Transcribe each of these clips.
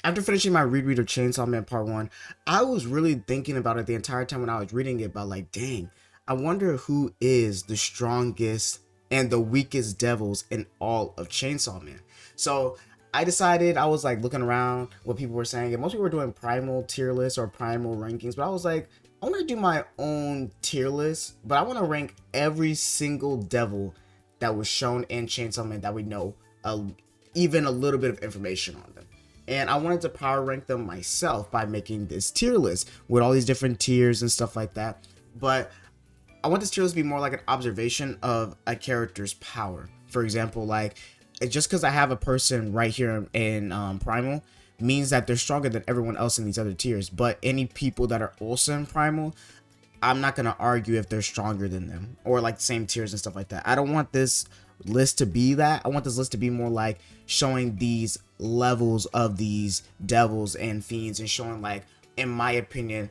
after finishing my reread of Chainsaw Man Part 1, I was really thinking about it the entire time when I was reading it, about like, dang, I wonder who is the strongest and the weakest devils in all of Chainsaw Man. So I decided, I was like looking around what people were saying, and most people were doing primal tier lists or primal rankings, but I was like, I want to do my own tier list, but I want to rank every single devil that was shown in Chainsaw Man that we know even a little bit of information on them. And I wanted to power rank them myself by making this tier list with all these different tiers and stuff like that. But I want this tier list to be more like an observation of a character's power. For example, like, just because I have a person right here in Primal means that they're stronger than everyone else in these other tiers. But any people that are also in Primal, I'm not going to argue if they're stronger than them or like the same tiers and stuff like that. I don't want this list to be that. I want this list to be more like showing these levels of these devils and fiends, and showing, like, in my opinion,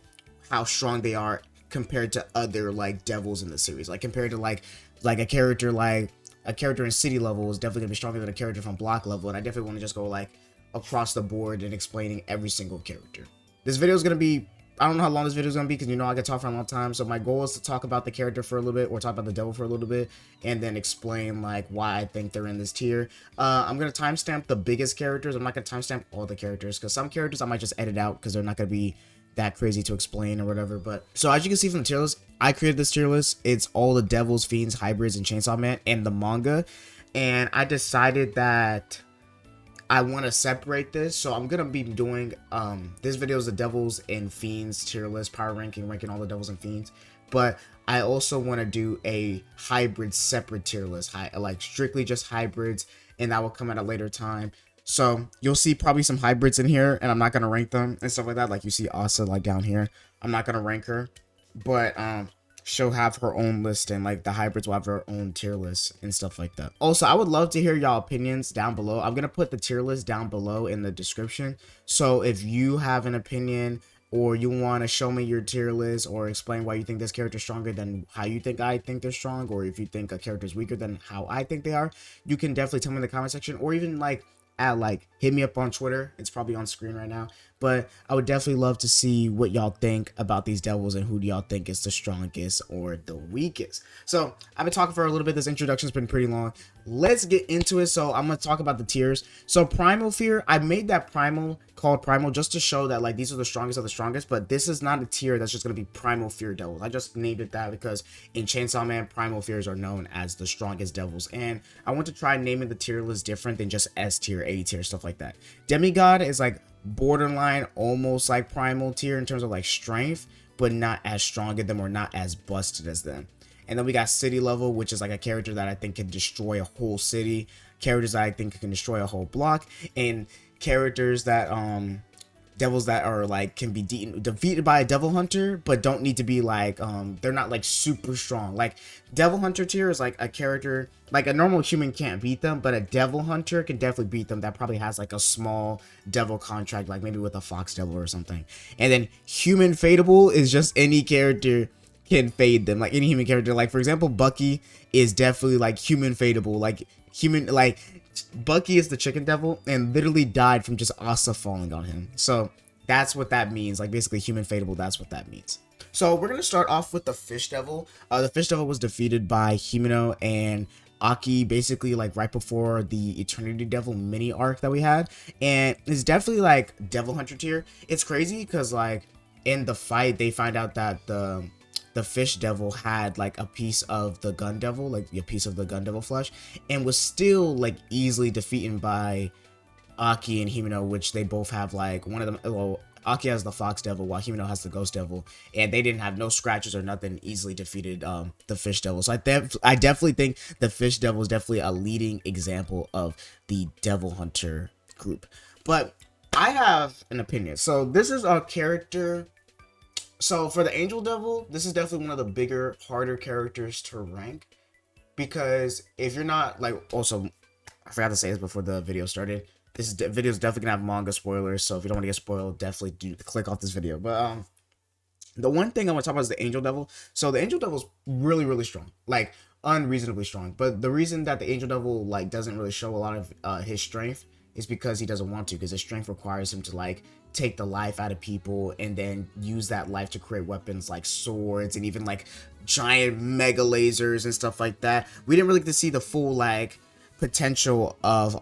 how strong they are compared to other like devils in the series. Like, compared to like a character in city level is definitely gonna be stronger than a character from block level, and I definitely want to just go like across the board and explaining every single character. This video is gonna be, I don't know how long this video is going to be, because you know I can talk for a long time. So my goal is to talk about the character for a little bit, or talk about the devil for a little bit, and then explain like why I think they're in this tier. I'm going to timestamp the biggest characters. I'm not going to timestamp all the characters, because some characters I might just edit out because they're not going to be that crazy to explain or whatever. But so as you can see from the tier list, I created this tier list. It's all the devils, fiends, hybrids, and Chainsaw Man and the manga. And I decided that I want to separate this, so I'm gonna be doing this video is the devils and fiends tier list, power ranking all the devils and fiends, but I also want to do a hybrid separate tier list, like strictly just hybrids, and that will come at a later time. So you'll see probably some hybrids in here, and I'm not gonna rank them and stuff like that. Like, you see Asa like down here, I'm not gonna rank her, but she'll have her own list, and like the hybrids will have their own tier list and stuff like that. Also, I would love to hear y'all opinions down below. I'm gonna put the tier list down below in the description, so if you have an opinion, or you want to show me your tier list, or explain why you think this character is stronger than how you think I think they're strong, or if you think a character is weaker than how I think they are, you can definitely tell me in the comment section, or even like hit me up on Twitter. It's probably on screen right now. But I would definitely love to see what y'all think about these devils, and who do y'all think is the strongest or the weakest. So I've been talking for a little bit. This introduction's been pretty long. Let's get into it. So I'm gonna talk about the tiers. So Primal Fear, I made that Primal called Primal just to show that like these are the strongest of the strongest, but this is not a tier that's just gonna be Primal Fear devils. I just named it that because in Chainsaw Man, Primal Fears are known as the strongest devils, and I want to try naming the tier list different than just S tier, A tier, stuff like that. Demigod is like borderline almost like Primal tier in terms of like strength, but not as strong as them or not as busted as them. And then we got city level, which is like a character that I think can destroy a whole city, characters that I think can destroy a whole block, and characters that devils that are like can be defeated by a devil hunter, but don't need to be like they're not like super strong. Like devil hunter tier is like a character like a normal human can't beat them, but a devil hunter can definitely beat them. That probably has like a small devil contract, like maybe with a fox devil or something. And then human fadeable is just any character can fade them, like any human character. Like for example, Bucky is definitely like human fadeable, like Bucky is the chicken devil and literally died from just Asa falling on him. So that's what that means. Like basically human fadeable, that's what that means. So we're gonna start off with the fish devil. The fish devil was defeated by Himeno and Aki basically like right before the Eternity Devil mini arc that we had, and it's definitely like devil hunter tier. It's crazy because like in the fight they find out that the fish devil had like a piece of the gun devil, like a piece of the gun devil flesh, and was still like easily defeated by Aki and Himeno, which they both have like one of them. Well, Aki has the fox devil while Himeno has the ghost devil, and they didn't have no scratches or nothing, easily defeated the fish devil. So I definitely think the fish devil is definitely a leading example of the devil hunter group. But I have an opinion. So this is a character. So for the Angel Devil, this is definitely one of the bigger, harder characters to rank, because if you're not like, also I forgot to say this before the video started, this video is definitely gonna have manga spoilers, so if you don't want to get spoiled, definitely do click off this video. But the one thing I want to talk about is the Angel Devil. So the Angel Devil is really, really strong, like unreasonably strong. But the reason that the Angel Devil like doesn't really show a lot of his strength is because he doesn't want to, because his strength requires him to like take the life out of people and then use that life to create weapons like swords and even like giant mega lasers and stuff like that. We didn't really get to see the full like potential of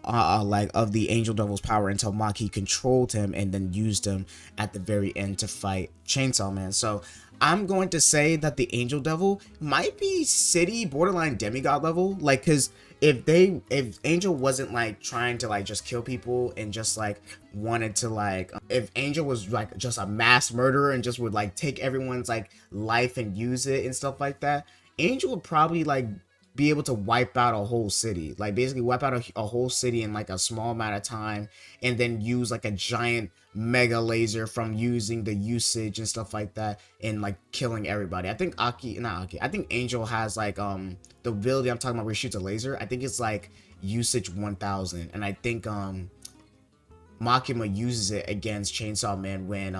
like of the Angel Devil's power until Maki controlled him and then used him at the very end to fight Chainsaw Man. So I'm going to say that the Angel Devil might be city borderline demigod level, like, because if Angel wasn't like trying to like just kill people and just like wanted to like, if Angel was like just a mass murderer and just would like take everyone's like life and use it and stuff like that, Angel would probably like be able to wipe out a whole city, like basically wipe out a whole city in like a small amount of time, and then use like a giant mega laser from using the usage and stuff like that and like killing everybody. I think I think Angel has like the ability I'm talking about where he shoots a laser. I think it's like usage 1000, and I think Makima uses it against Chainsaw Man when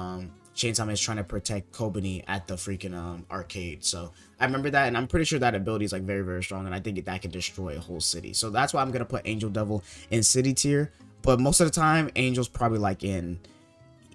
Chainsaw Man is trying to protect Kobani at the freaking arcade. So I remember that, and I'm pretty sure that ability is like very, very strong, and I think that can destroy a whole city. So that's why I'm gonna put Angel Devil in city tier. But most of the time, Angel's probably like in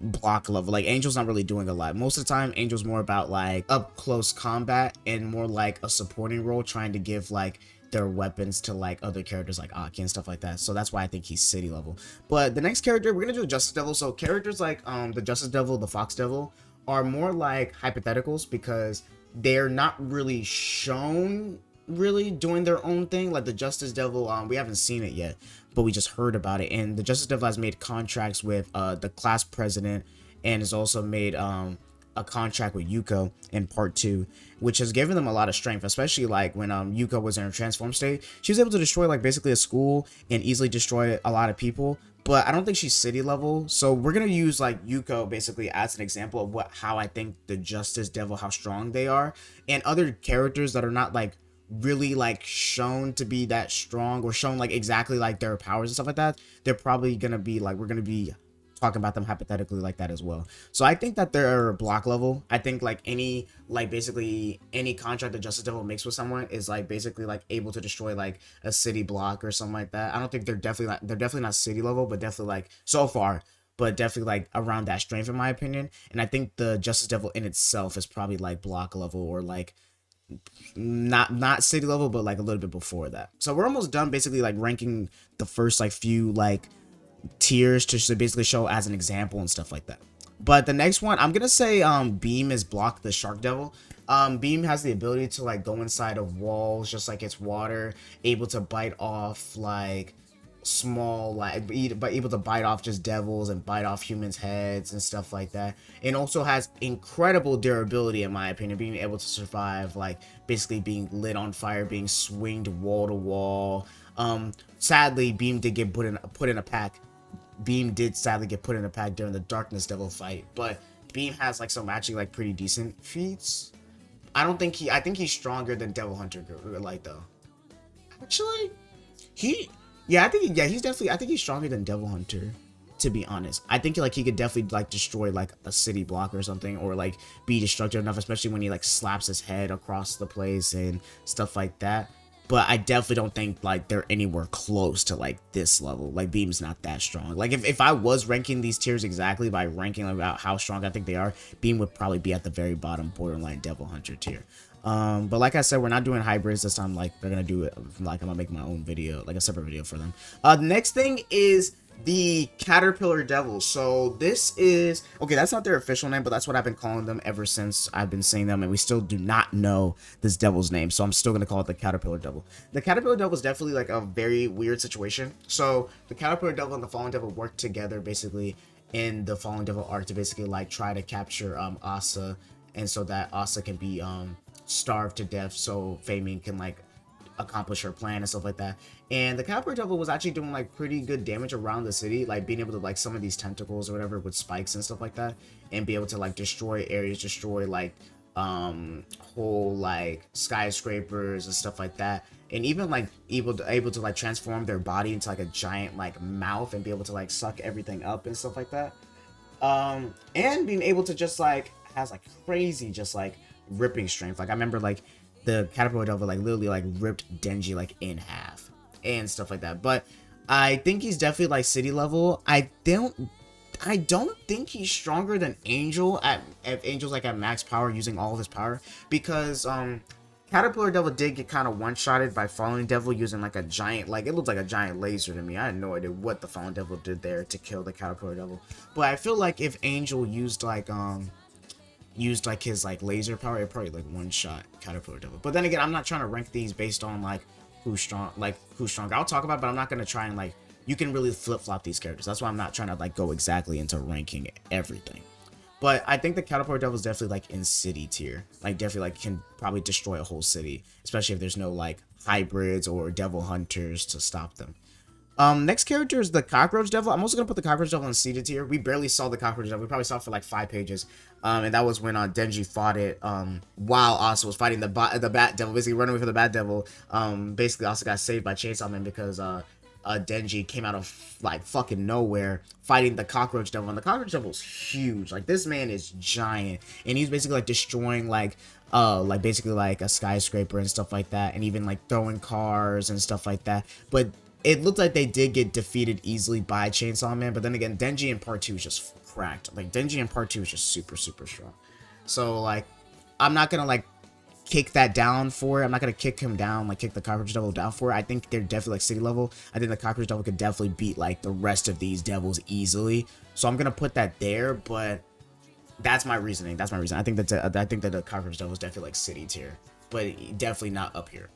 block level. Like Angel's not really doing a lot. Most of the time, Angel's more about like up close combat and more like a supporting role, trying to give like their weapons to like other characters like Aki and stuff like that. So that's why I think he's city level. But the next character, we're gonna do Justice Devil. So characters like the Justice Devil, the Fox Devil are more like hypotheticals because they're not really shown really doing their own thing. Like the Justice Devil, we haven't seen it yet, but we just heard about it. And the Justice Devil has made contracts with the class president, and has also made a contract with Yuko in part 2, which has given them a lot of strength, especially like when Yuko was in her transform state. She was able to destroy like basically a school and easily destroy a lot of people, but I don't think she's city level. So we're gonna use like Yuko basically as an example of how I think the Justice Devil, how strong they are, and other characters that are not like really like shown to be that strong or shown like exactly like their powers and stuff like that. They're probably gonna be like, we're gonna be talking about them hypothetically like that as well. So I think that they're block level. I think like any like basically any contract that Justice Devil makes with someone is like basically like able to destroy like a city block or something like that. I don't think they're definitely not city level, but definitely like so far, but definitely like around that strength in my opinion. And I think the Justice Devil in itself is probably like block level or like not city level, but like a little bit before that. So we're almost done basically like ranking the first like few like tiers to basically show as an example and stuff like that. But the next one, I'm gonna say Beam is block the Shark Devil. Beam has the ability to like go inside of walls just like it's water, able to bite off like small like able to bite off just devils and bite off humans' heads and stuff like that. And also has incredible durability in my opinion, being able to survive like basically being lit on fire, being swinged wall to wall. Sadly, Beam did get put in a pack. Beam did sadly get put in a pack during the Darkness Devil fight, but Beam has like some actually like pretty decent feats. I think he's stronger than Devil Hunter like though. Actually, I think he's stronger than Devil Hunter, to be honest. I think like he could definitely like destroy like a city block or something, or like be destructive enough, especially when he like slaps his head across the place and stuff like that. But I definitely don't think like they're anywhere close to like this level. Like Beam's not that strong. Like if I was ranking these tiers exactly by ranking about how strong I think they are, Beam would probably be at the very bottom borderline Devil Hunter tier. But like I said, we're not doing hybrids this time. Like they're gonna do it like I'm gonna make my own video, like a separate video for them. The next thing is the Caterpillar Devil. So this is okay, that's not their official name, but that's what I've been calling them ever since I've been seeing them, and we still do not know this devil's name, so I'm still gonna call it the Caterpillar Devil. The Caterpillar Devil is definitely like a very weird situation. So the Caterpillar Devil and the Fallen Devil work together basically in the Fallen Devil arc to basically like try to capture Asa, and so that Asa can be starved to death so Famine can like accomplish her plan and stuff like that. And the Caterpillar Devil was actually doing like pretty good damage around the city, like being able to like summon these tentacles or whatever with spikes and stuff like that, and be able to like destroy areas, destroy like whole like skyscrapers and stuff like that, and even like able to like transform their body into like a giant like mouth and be able to like suck everything up and stuff like that. And being able to just like has like crazy just like ripping strength. Like I remember like the Caterpillar Devil like literally like ripped Denji like in half and stuff like that. But I think he's definitely like city level. I don't think he's stronger than Angel at if Angel's like at max power using all of his power, because Caterpillar Devil did get kind of one-shotted by Fallen Devil using like a giant, like it looked like a giant laser to me. I had no idea what the Fallen Devil did there to kill the Caterpillar Devil. But I feel like if Angel used like his like laser power, it probably like one shot Caterpillar Devil. But then again, I'm not trying to rank these based on like who's strong, I'll talk about, but I'm not gonna try and like, you can really flip flop these characters. That's why I'm not trying to like go exactly into ranking everything. But I think the Caterpillar Devil is definitely like in city tier, like definitely like can probably destroy a whole city, especially if there's no like hybrids or devil hunters to stop them. Next character is the Cockroach Devil. I'm also gonna put the Cockroach Devil in seeded tier. We barely saw the Cockroach Devil. We probably saw it for like 5 pages. And that was when Denji fought it. While Asa was fighting the Bat Devil, basically running away from the Bat Devil. Basically Asa got saved by Chainsaw Man because Denji came out of like fucking nowhere fighting the Cockroach Devil, and the Cockroach Devil is huge. Like this man is giant, and he's basically like destroying like basically like a skyscraper and stuff like that, and even like throwing cars and stuff like that. But it looked like they did get defeated easily by Chainsaw Man, but then again, Denji in part 2 is just cracked. Like Denji in part 2 is just super strong. So like, I'm not gonna like kick that down for it. I'm not gonna kick him down, like kick the Cockroach Devil down for it. I think they're definitely like city level. I think the Cockroach Devil could definitely beat like the rest of these devils easily. So I'm gonna put that there, but that's my reasoning. That's my reason. I think that the Cockroach Devil is definitely like city tier, but definitely not up here.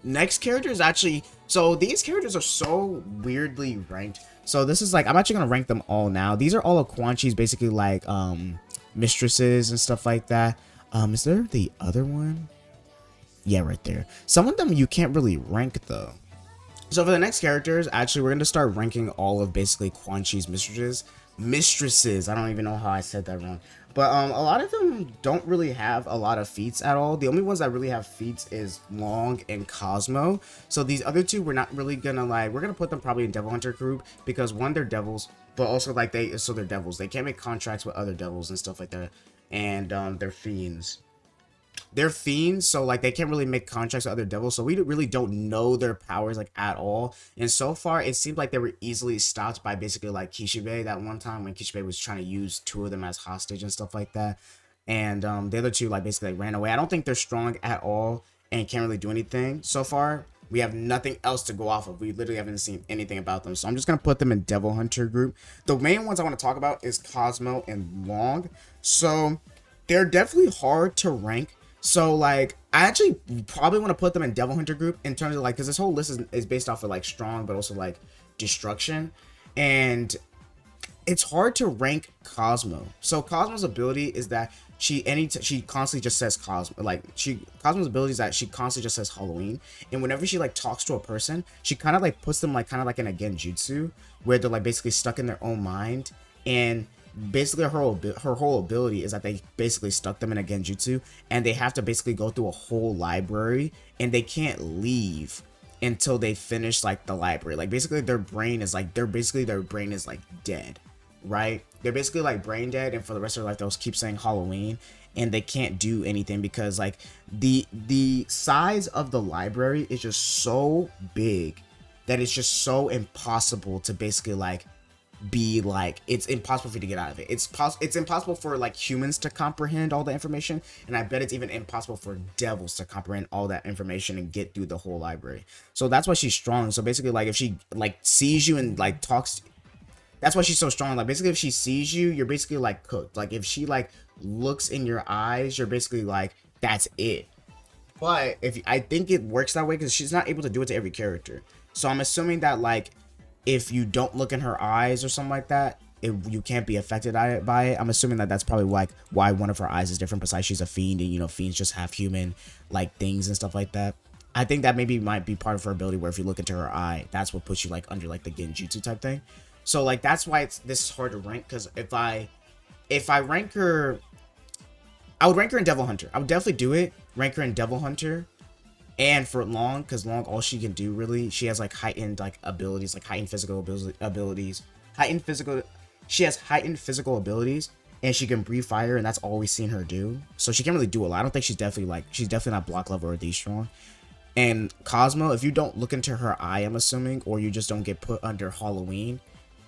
Next character is actually, so these characters are so weirdly ranked. So this is like, I'm actually gonna rank them all now. These are all of Quan Chi's basically like mistresses and stuff like that. Is there the other one? Yeah, right there. Some of them you can't really rank though. So for the next characters, actually we're gonna start ranking all of basically Quan Chi's mistresses. I don't even know how I said that wrong. But a lot of them don't really have a lot of feats at all. The only ones that really have feats is Long and Cosmo. So these other two, we're not really gonna like, we're gonna put them probably in Devil Hunter group, because one, they're devils, but also like they're devils. They can't make contracts with other devils and stuff like that. And they're fiends. They're fiends, so like they can't really make contracts with other devils, so we really don't know their powers like at all. And so far it seemed like they were easily stopped by basically like Kishibe that one time when Kishibe was trying to use 2 of them as hostage and stuff like that. And the other 2 like basically like, ran away. I don't think they're strong at all and can't really do anything. So far we have nothing else to go off of. We literally haven't seen anything about them, so I'm just gonna put them in Devil Hunter group. The main ones I want to talk about is Cosmo and Long. So they're definitely hard to rank. So like, I actually probably want to put them in Devil Hunter group in terms of like, because this whole list is based off of like strong, but also like destruction. And it's hard to rank Cosmo. So Cosmo's ability is that she constantly just says Cosmo. Like Cosmo's ability is that she constantly just says Halloween. And whenever she like talks to a person, she kind of like puts them like kind of like in a genjutsu where they're like basically stuck in their own mind. And basically her whole ability is that they basically stuck them in a genjutsu, and they have to basically go through a whole library, and they can't leave until they finish like the library. Like basically their brain is like dead, right? They're basically like brain dead, and for the rest of their life they'll keep saying Halloween, and they can't do anything because like the size of the library is just so big that it's just so impossible to basically like be like, it's impossible for you to get out of it. It's impossible for like humans to comprehend all the information, and I bet it's even impossible for devils to comprehend all that information and get through the whole library. So that's why she's strong. So basically like if she like sees you and like talks, that's why she's so strong. Like basically if she sees you, you're basically like cooked. Like if she like looks in your eyes, you're basically like, that's it. But I think it works that way because she's not able to do it to every character. So I'm assuming that like if you don't look in her eyes or something like that, you can't be affected by it. I'm assuming that that's probably like why one of her eyes is different, besides she's a fiend, and you know fiends just have human like things and stuff like that. I think that maybe might be part of her ability, where if you look into her eye, that's what puts you like under like the genjutsu type thing. So like that's why this is hard to rank, because if I rank her, I would rank her in Devil Hunter. I would definitely do it, rank her in Devil Hunter. And for Long, because Long, all she can do really, she has like heightened like abilities, like heightened physical abilities, she has heightened physical abilities, and she can breathe fire, and that's all we've seen her do. So she can't really do a lot. I don't think she's definitely not block level or D strong. And Cosmo, if you don't look into her eye, I'm assuming, or you just don't get put under Halloween,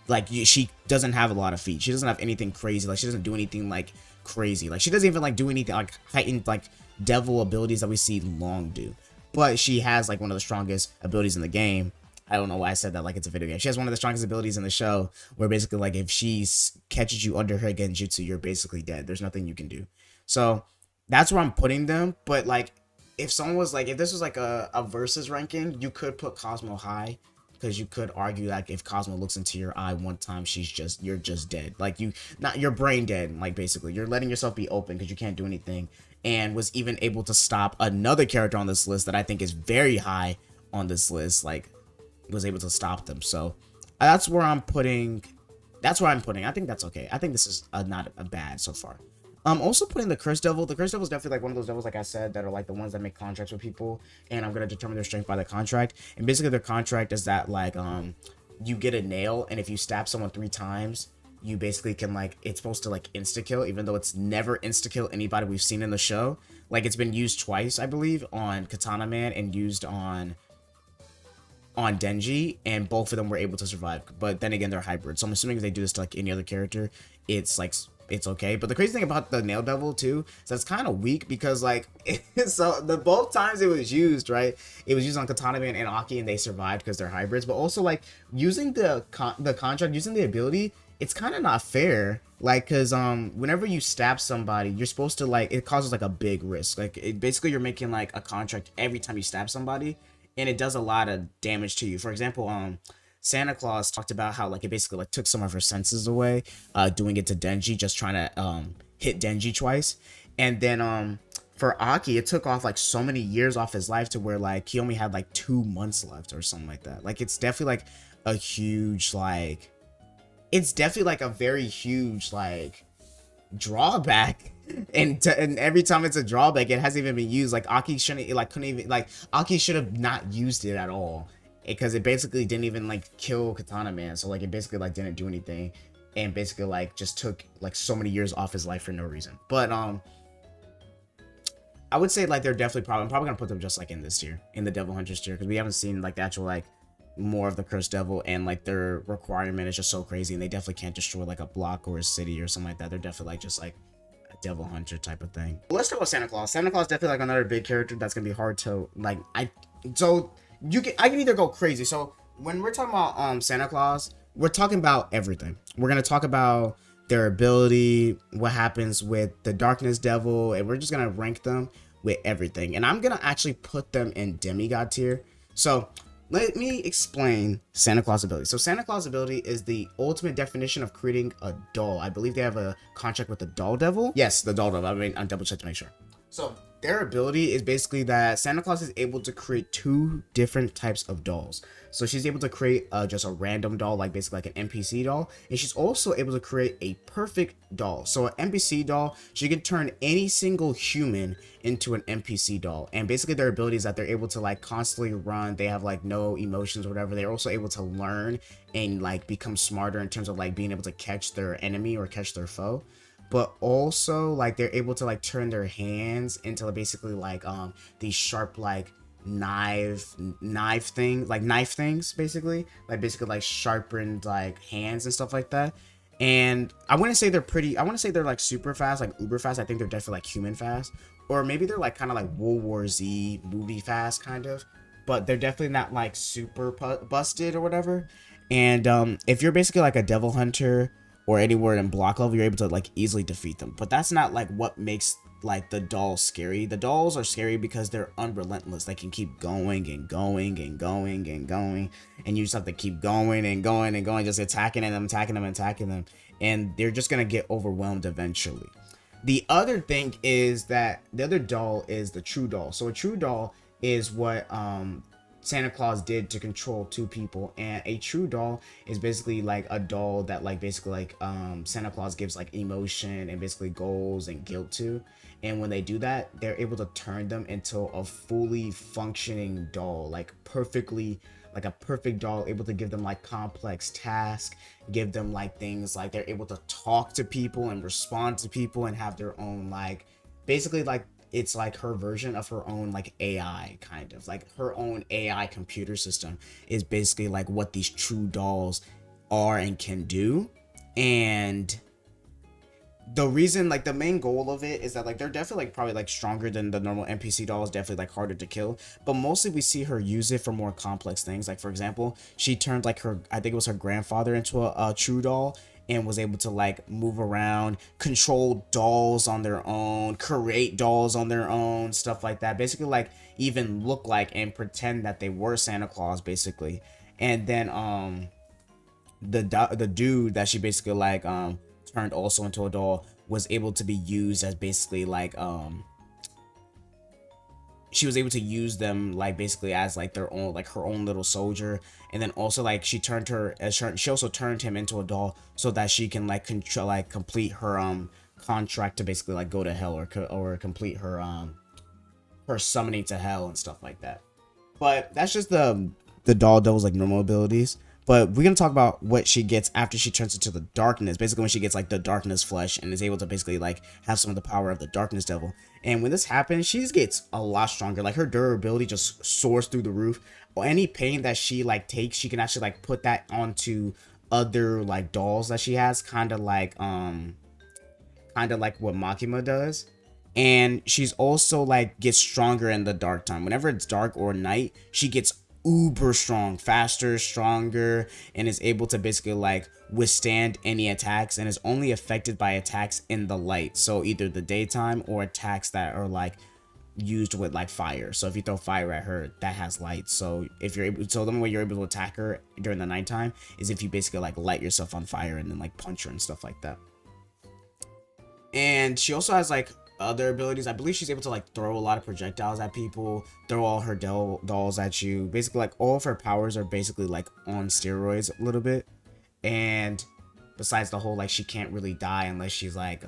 like she doesn't have a lot of feet. She doesn't have anything crazy. Like she doesn't do anything like crazy. Like she doesn't even like do anything like heightened like devil abilities that we see Long do. But she has like one of the strongest abilities in the game. I don't know why I said that like it's a video game. She has one of the strongest abilities in the show where basically like if she catches you under her genjutsu, you're basically dead. There's nothing you can do. So that's where I'm putting them. But like if someone was like, if this was like a versus ranking, you could put Cosmo high, because you could argue that if Cosmo looks into your eye one time, you're just dead. Like not your brain dead. Like basically you're letting yourself be open because you can't do anything. And was even able to stop another character on this list that I think is very high on this list. Like was able to stop them. So that's where I'm putting. I think that's okay. I think this is not a bad so far. I'm also putting the Cursed Devil. The Cursed Devil is definitely like one of those devils, like I said, that are like the ones that make contracts with people, and I'm gonna determine their strength by the contract. And basically, their contract is that like you get a nail, and if you stab someone 3 times, you basically can like it's supposed to like insta kill, even though it's never insta kill anybody we've seen in the show. Like it's been used twice, I believe, on Katana Man and used on Denji, and both of them were able to survive. But then again, they're hybrid, so I'm assuming if they do this to like any other character, it's like it's okay. But the crazy thing about the Nail Devil too is that's kind of weak, because like so the both times it was used, right, it was used on Katana Man and Aki, and they survived because they're hybrids. But also like using the contract, using the ability, it's kind of not fair, like because whenever you stab somebody, you're supposed to like, it causes like a big risk, like basically you're making like a contract every time you stab somebody, and it does a lot of damage to you. For example, Santa Claus talked about how like it basically like took some of her senses away, doing it to Denji, just trying to hit Denji twice. And then for Aki, it took off like so many years off his life to where like he only had like 2 months left or something like that. Like it's definitely like a huge like, it's definitely like a very huge like drawback. And every time it's a drawback, it hasn't even been used. Like Aki shouldn't, like couldn't even, like Aki should have not used it at all, because it basically didn't even like kill Katana Man. So like it basically like didn't do anything, and basically like just took like so many years off his life for no reason. But I would say like they're definitely I'm probably gonna put them just like in this tier, in the Devil Hunters tier, because we haven't seen like the actual like more of the Cursed Devil, and like their requirement is just so crazy, and they definitely can't destroy like a block or a city or something like that. They're definitely like just like a devil hunter type of thing. Let's talk about Santa Claus. Santa Claus definitely like another big character that's gonna be hard to like. I can either go crazy. So when we're talking about Santa Claus, we're talking about everything. We're gonna talk about their ability, what happens with the Darkness Devil, and we're just gonna rank them with everything. And I'm gonna actually put them in demigod tier. So let me explain Santa Claus ability. So Santa Claus ability is the ultimate definition of creating a doll. I believe they have a contract with the Doll Devil. Yes, the Doll Devil. I mean, I'm double check to make sure. So their ability is basically that Santa Claus is able to create 2 different types of dolls. So she's able to create just a random doll, like basically like an NPC doll, and she's also able to create a perfect doll. So an NPC doll, she can turn any single human into an NPC doll, and basically their ability is that they're able to like constantly run. They have like no emotions or whatever. They're also able to learn and like become smarter in terms of like being able to catch their enemy or catch their foe. But also like they're able to like turn their hands into basically like these sharp like knife things, basically like sharpened like hands and stuff like that. And I wouldn't say they're like super fast, like uber fast. I think they're definitely like human fast, or maybe they're like kind of like World War Z movie fast kind of, but they're definitely not like super busted or whatever. And if you're basically like a devil hunter or anywhere in block level, you're able to like easily defeat them. But that's not like what makes like the dolls scary. The dolls are scary because they're unrelentless. They can keep going and going and going and going, and you just have to keep going and going and going, just attacking them, and they're just gonna get overwhelmed eventually. The other thing is that the other doll is the true doll. So a true doll is what Santa Claus did to control 2 people, and a true doll is basically like a doll that like basically like Santa Claus gives like emotion and basically goals and guilt to. And when they do that, they're able to turn them into a fully functioning doll, like perfectly, like a perfect doll, able to give them like complex tasks, give them like things like they're able to talk to people and respond to people and have their own like basically like it's like her version of her own like AI, kind of like her own AI computer system is basically like what these true dolls are and can do. And the reason, like the main goal of it is that like they're definitely like probably like stronger than the normal NPC dolls, definitely like harder to kill, but mostly we see her use it for more complex things. Like for example, she turned like her, I think it was her grandfather, into a true doll, and was able to like move around, control dolls on their own, create dolls on their own, stuff like that, basically like even look like and pretend that they were Santa Claus basically. And then the dude that she basically like turned also into a doll was able to be used as basically like she was able to use them like basically as like their own, like her own little soldier. And then also like she turned her as she also turned him into a doll so that she can like control, like complete her contract to basically like go to hell, or complete her summoning to hell and stuff like that. But that's just the doll devil's like normal abilities. But we're gonna talk about what she gets after she turns into the darkness. Basically, when she gets like the darkness flesh and is able to basically like have some of the power of the darkness devil. And when this happens, she just gets a lot stronger. Like her durability just soars through the roof. Or any pain that she like takes, she can actually like put that onto other like dolls that she has, kind of like what Makima does. And she's also like gets stronger in the dark time. Whenever it's dark or night, she gets uber strong, faster, stronger, and is able to basically like withstand any attacks, and is only affected by attacks in the light. So either the daytime or attacks that are like used with like fire. So if you throw fire at her, that has light. So if you're able, so the only way you're able to attack her during the nighttime is if you basically like light yourself on fire and then like punch her and stuff like that. And she also has like other abilities. I believe she's able to like throw a lot of projectiles at people, throw all her dolls at you. Basically, like all of her powers are basically like on steroids a little bit. And besides the whole like she can't really die unless she's like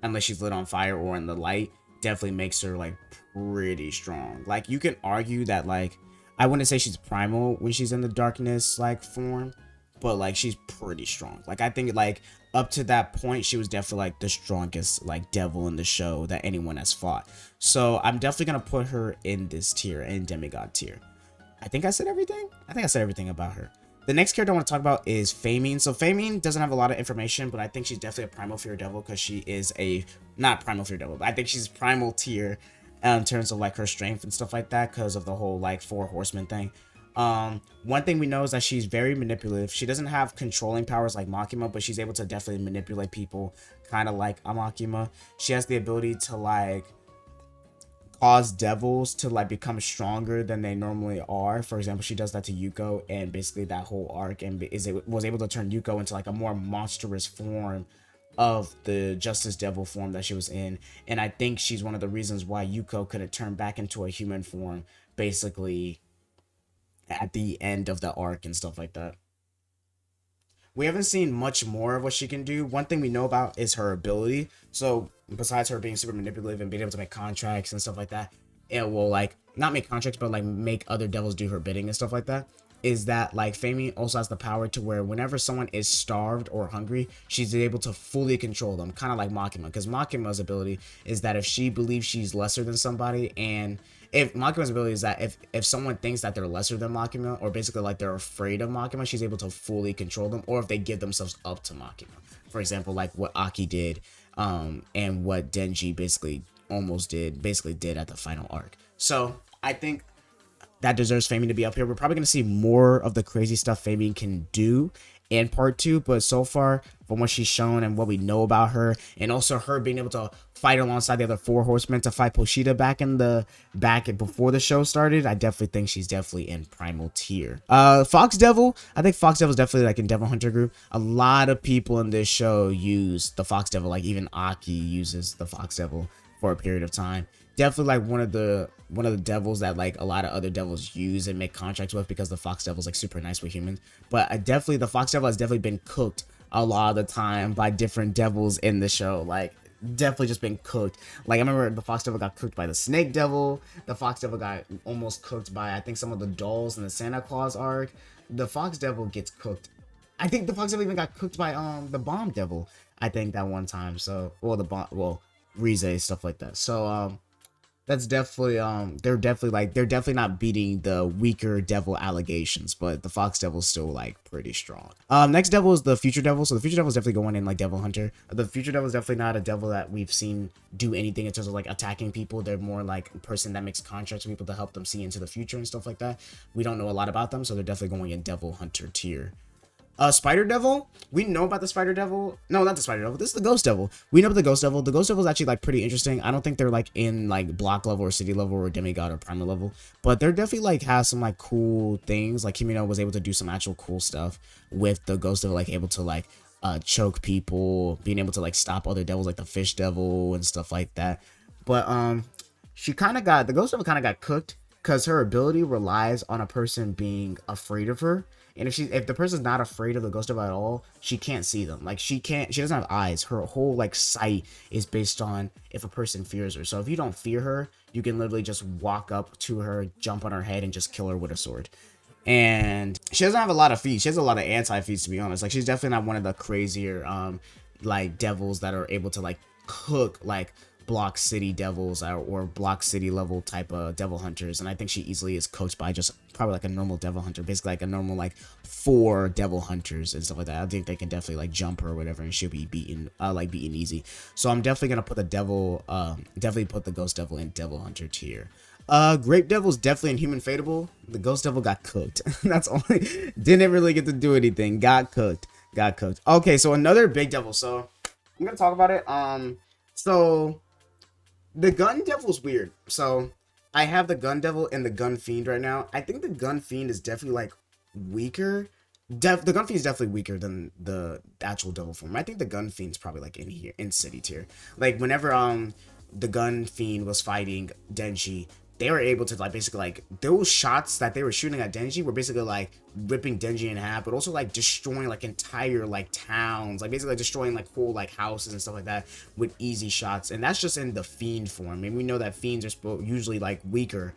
unless she's lit on fire or in the light, definitely makes her like pretty strong. Like you can argue that like I wouldn't say she's primal when she's in the darkness like form, but like she's pretty strong. Like I think like up to that point she was definitely like the strongest like devil in the show that anyone has fought. So I'm definitely gonna put her in this tier, in demigod tier. I think I said everything. I think I said everything about her. The next character I want to talk about is Famine. So Famine doesn't have a lot of information, but I think she's definitely a primal fear devil because she is a, not primal fear devil, but I think she's primal tier in terms of like her strength and stuff like that because of the whole like four horsemen thing. One thing we know is that she's very manipulative. She doesn't have controlling powers like Makima, but she's able to definitely manipulate people kind of like a Makima. She has the ability to like cause devils to like become stronger than they normally are. For example, she does that to Yuko and basically that whole arc, and was able to turn Yuko into like a more monstrous form of the Justice Devil form that she was in. And I think she's one of the reasons why Yuko couldn't turn back into a human form basically at the end of the arc and stuff like that. We haven't seen much more of what she can do. One thing we know about is her ability. So besides her being super manipulative and being able to make contracts and stuff like that, it will like not make contracts, but like make other devils do her bidding and stuff like that. Is that like Famine also has the power to where whenever someone is starved or hungry, she's able to fully control them, kind of like Makima. Because Makima's ability is that if she believes she's lesser than somebody, and if Makima's ability is that if someone thinks that they're lesser than Makima, or basically like they're afraid of Makima, she's able to fully control them, or if they give themselves up to Makima. For example, like what Aki did, and what Denji basically did at the final arc. So I think that deserves Famine to be up here. We're probably going to see more of the crazy stuff Famine can do in part 2, but so far from what she's shown and what we know about her, and also her being able to fight alongside the other four horsemen to fight Poshita back before the show started, I definitely think she's definitely in primal tier. Fox Devil, I think Fox Devil is definitely like in Devil Hunter group. A lot of people in this show use the Fox Devil, like even Aki uses the Fox Devil for a period of time. Definitely like one of the devils that like a lot of other devils use and make contracts with, because the Fox Devil's like super nice with humans. But definitely the Fox Devil has definitely been cooked a lot of the time by different devils in the show. Like definitely just been cooked. Like I remember the Fox Devil got cooked by the Snake Devil. The Fox Devil got almost cooked by I think some of the dolls in the Santa Claus arc. The Fox Devil gets cooked. I think the Fox Devil even got cooked by the Bomb Devil, I think, that one time. So, well, Rize, stuff like that. So that's definitely they're definitely not beating the weaker devil allegations, but the Fox Devil's still like pretty strong. Next devil is the Future Devil. So the Future Devil is definitely going in like Devil Hunter. The Future Devil is definitely not a devil that we've seen do anything in terms of like attacking people. They're more like a person that makes contracts with people to help them see into the future and stuff like that. We don't know a lot about them, so they're definitely going in Devil Hunter tier. Spider Devil, we know about the Spider Devil. No, not the Spider Devil. This is the Ghost Devil. We know about the Ghost Devil. The Ghost Devil is actually like pretty interesting. I don't think they're like in like block level or city level or demigod or primal level, but they're definitely like has some like cool things. Like Kimino was able to do some actual cool stuff with the Ghost Devil, like able to like choke people, being able to like stop other devils like the Fish Devil and stuff like that. But she kind of got the Ghost Devil kind of got cooked because her ability relies on a person being afraid of her. And if the person's not afraid of the Ghost Devil at all, she can't see them. Like she doesn't have eyes. Her whole like sight is based on if a person fears her. So if you don't fear her, you can literally just walk up to her, jump on her head, and just kill her with a sword. And she doesn't have a lot of feats. She has a lot of anti-feats, to be honest. Like she's definitely not one of the crazier like devils that are able to like cook like block city devils or block city level type of devil hunters. And I think she easily is coached by just probably like a normal devil hunter, basically like a normal like 4 devil hunters and stuff like that. I think they can definitely like jump her or whatever, and she'll be beaten beaten easy. So I'm definitely gonna put the devil definitely put the Ghost Devil in devil hunter tier. Grape Devil's definitely Inhuman Fateable. The Ghost Devil got cooked. That's only didn't really get to do anything. Got cooked. Okay, so another big devil. So I'm gonna talk about it. So the Gun Devil's weird. So I have the Gun Devil and the Gun Fiend right now. I think the Gun Fiend is definitely like weaker. The Gun Fiend is definitely weaker than the actual devil form. I think the Gun Fiend's probably like in here in city tier. Like whenever the Gun Fiend was fighting Denji, they were able to like basically like those shots that they were shooting at Denji were basically like ripping Denji in half, but also like destroying like entire like towns, like basically like, destroying like whole like houses and stuff like that with easy shots. And that's just in the Fiend form. And we know that Fiends are usually like weaker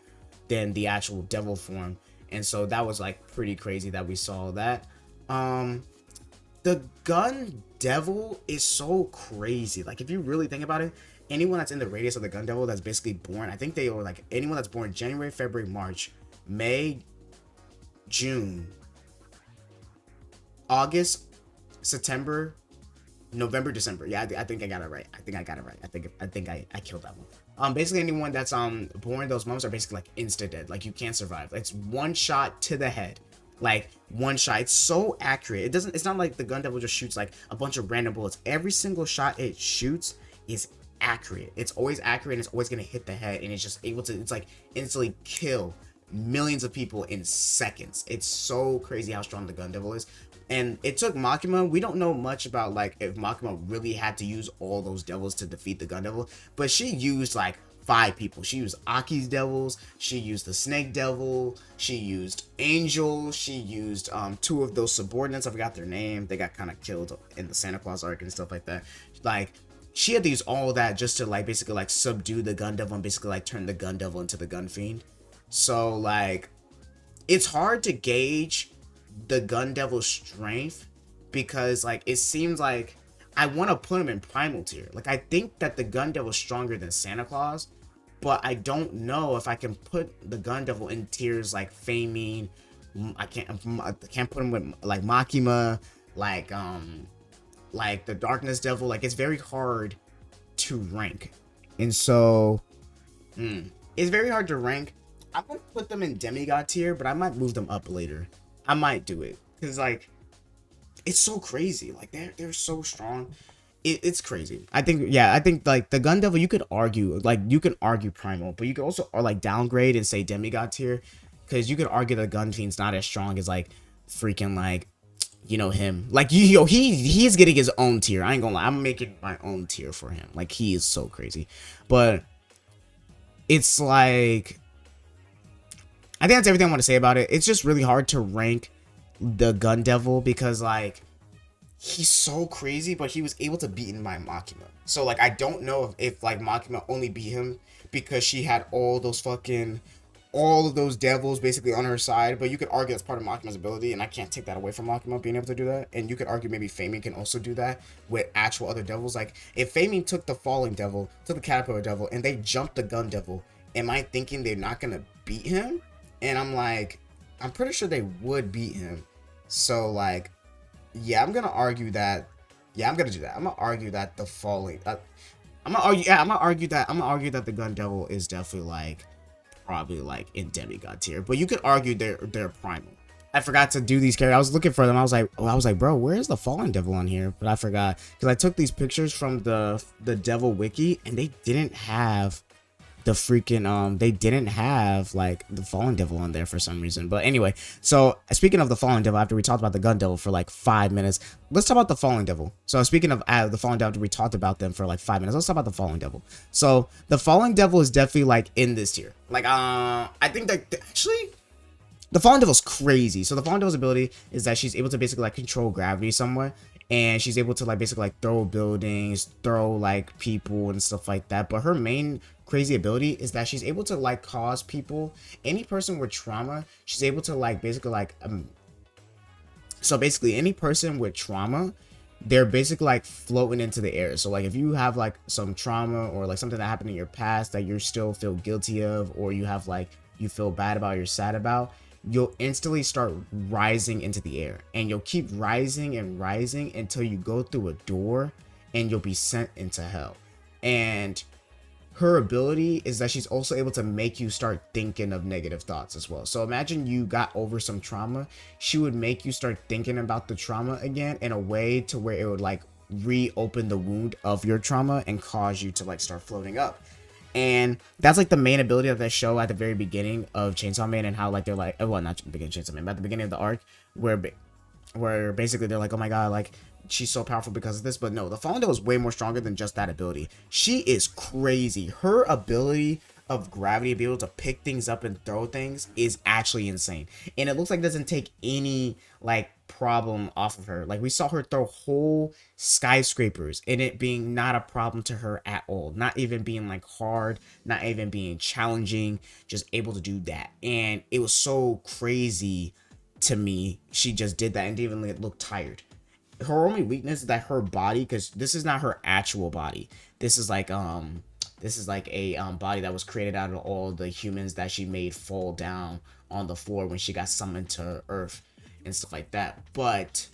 than the actual devil form. And so that was like pretty crazy that we saw that. The Gun Devil is so crazy. Like if you really think about it, anyone that's in the radius of the Gun Devil that's basically born, I think they were like anyone that's born January, February, March, May, June, August, September, November, December. Yeah, I think I got it right. I think I killed that one. Basically anyone that's born those months are basically like insta dead. Like you can't survive. It's one shot to the head. Like one shot. It's so accurate. It's not like the Gun Devil just shoots like a bunch of random bullets. Every single shot it shoots is accurate. It's always accurate, and it's always gonna hit the head, and it's just able to, it's like instantly kill millions of people in seconds. It's so crazy how strong the Gun Devil is. And it took Makima. We don't know much about like if Makima really had to use all those devils to defeat the Gun Devil, but she used like 5 people. She used Aki's devils, she used the Snake Devil, she used Angel, she used 2 of those subordinates. I forgot their name. They got kind of killed in the Santa Claus arc and stuff like that. Like she had to use all that just to like basically like subdue the Gun Devil and basically like turn the Gun Devil into the Gun Fiend. So like it's hard to gauge the Gun Devil's strength because like it seems like I want to put him in primal tier. Like I think that the Gun Devil's stronger than Santa Claus, but I don't know if I can put the Gun Devil in tiers like Famine. I can't put him with like Makima, like the Darkness Devil. Like it's very hard to rank, and so it's very hard to rank. I'm gonna put them in demigod tier, but I might move them up later. I might do it because like it's so crazy. Like they're so strong. It's crazy. I think like the Gun Devil, you could argue primal, but you could also like downgrade and say demigod tier, because you could argue the Gun Fiend's not as strong as like freaking like him. Like he's getting his own tier. I ain't gonna lie, I'm making my own tier for him. Like he is so crazy. But it's like I think that's everything I want to say about it. It's just really hard to rank the Gun Devil because like he's so crazy, but he was able to beat my Makima. So like I don't know if like Makima only beat him because she had all those fucking all of those devils basically on her side, but you could argue that's part of Makima's ability, and I can't take that away from Makima being able to do that. And you could argue maybe Famine can also do that with actual other devils. Like, if Famine took the Falling Devil, took the Caterpillar Devil, and they jumped the Gun Devil, am I thinking they're not gonna beat him? And I'm like, I'm pretty sure they would beat him. So, like, yeah, I'm gonna argue that. Yeah, I'm gonna do that. I'm gonna argue that the Falling. I'm gonna argue. Yeah, I'm gonna argue that. I'm gonna argue that the Gun Devil is definitely like probably like in demigod tier, but you could argue they're primal. I forgot to do these characters. I was looking for them. I was like, bro, where's the Fallen Devil on here? But I forgot because I took these pictures from the Devil Wiki, and they didn't have the freaking they didn't have like the Fallen Devil on there for some reason. But anyway, so speaking of the Fallen Devil, after we talked about the Gun Devil for like 5 minutes, let's talk about the Fallen Devil. So speaking of the Fallen Devil, after we talked about them for like 5 minutes, let's talk about the Fallen Devil. So the Fallen Devil is definitely like in this tier. Like I think that actually the Fallen Devil's crazy. So the Fallen Devil's ability is that she's able to basically like control gravity somewhat, and she's able to like basically like throw buildings, throw like people and stuff like that. But her main crazy ability is that she's able to like cause people, any person with trauma, she's able to like basically like so basically any person with trauma, they're basically like floating into the air. So like if you have like some trauma or like something that happened in your past that you still feel guilty of, or you have like you feel bad about, you're sad about, you'll instantly start rising into the air, and you'll keep rising and rising until you go through a door and you'll be sent into hell. And her ability is that she's also able to make you start thinking of negative thoughts as well. So imagine you got over some trauma, she would make you start thinking about the trauma again in a way to where it would like reopen the wound of your trauma and cause you to like start floating up. And that's like the main ability of that show at the very beginning of Chainsaw Man, and how like they're like, well, not the beginning of Chainsaw Man, but at the beginning of the arc, where basically they're like, oh my god, like she's so powerful because of this. But no, the Fallen Devil is way more stronger than just that ability. She is crazy. Her ability of gravity, to be able to pick things up and throw things, is actually insane. And it looks like it doesn't take any like problem off of her. Like we saw her throw whole skyscrapers and it being not a problem to her at all, not even being like hard, not even being challenging, just able to do that. And it was so crazy to me. She just did that and didn't even look tired. Her only weakness is that her body, because this is not her actual body, this is like a body that was created out of all the humans that she made fall down on the floor when she got summoned to Earth and stuff like that. But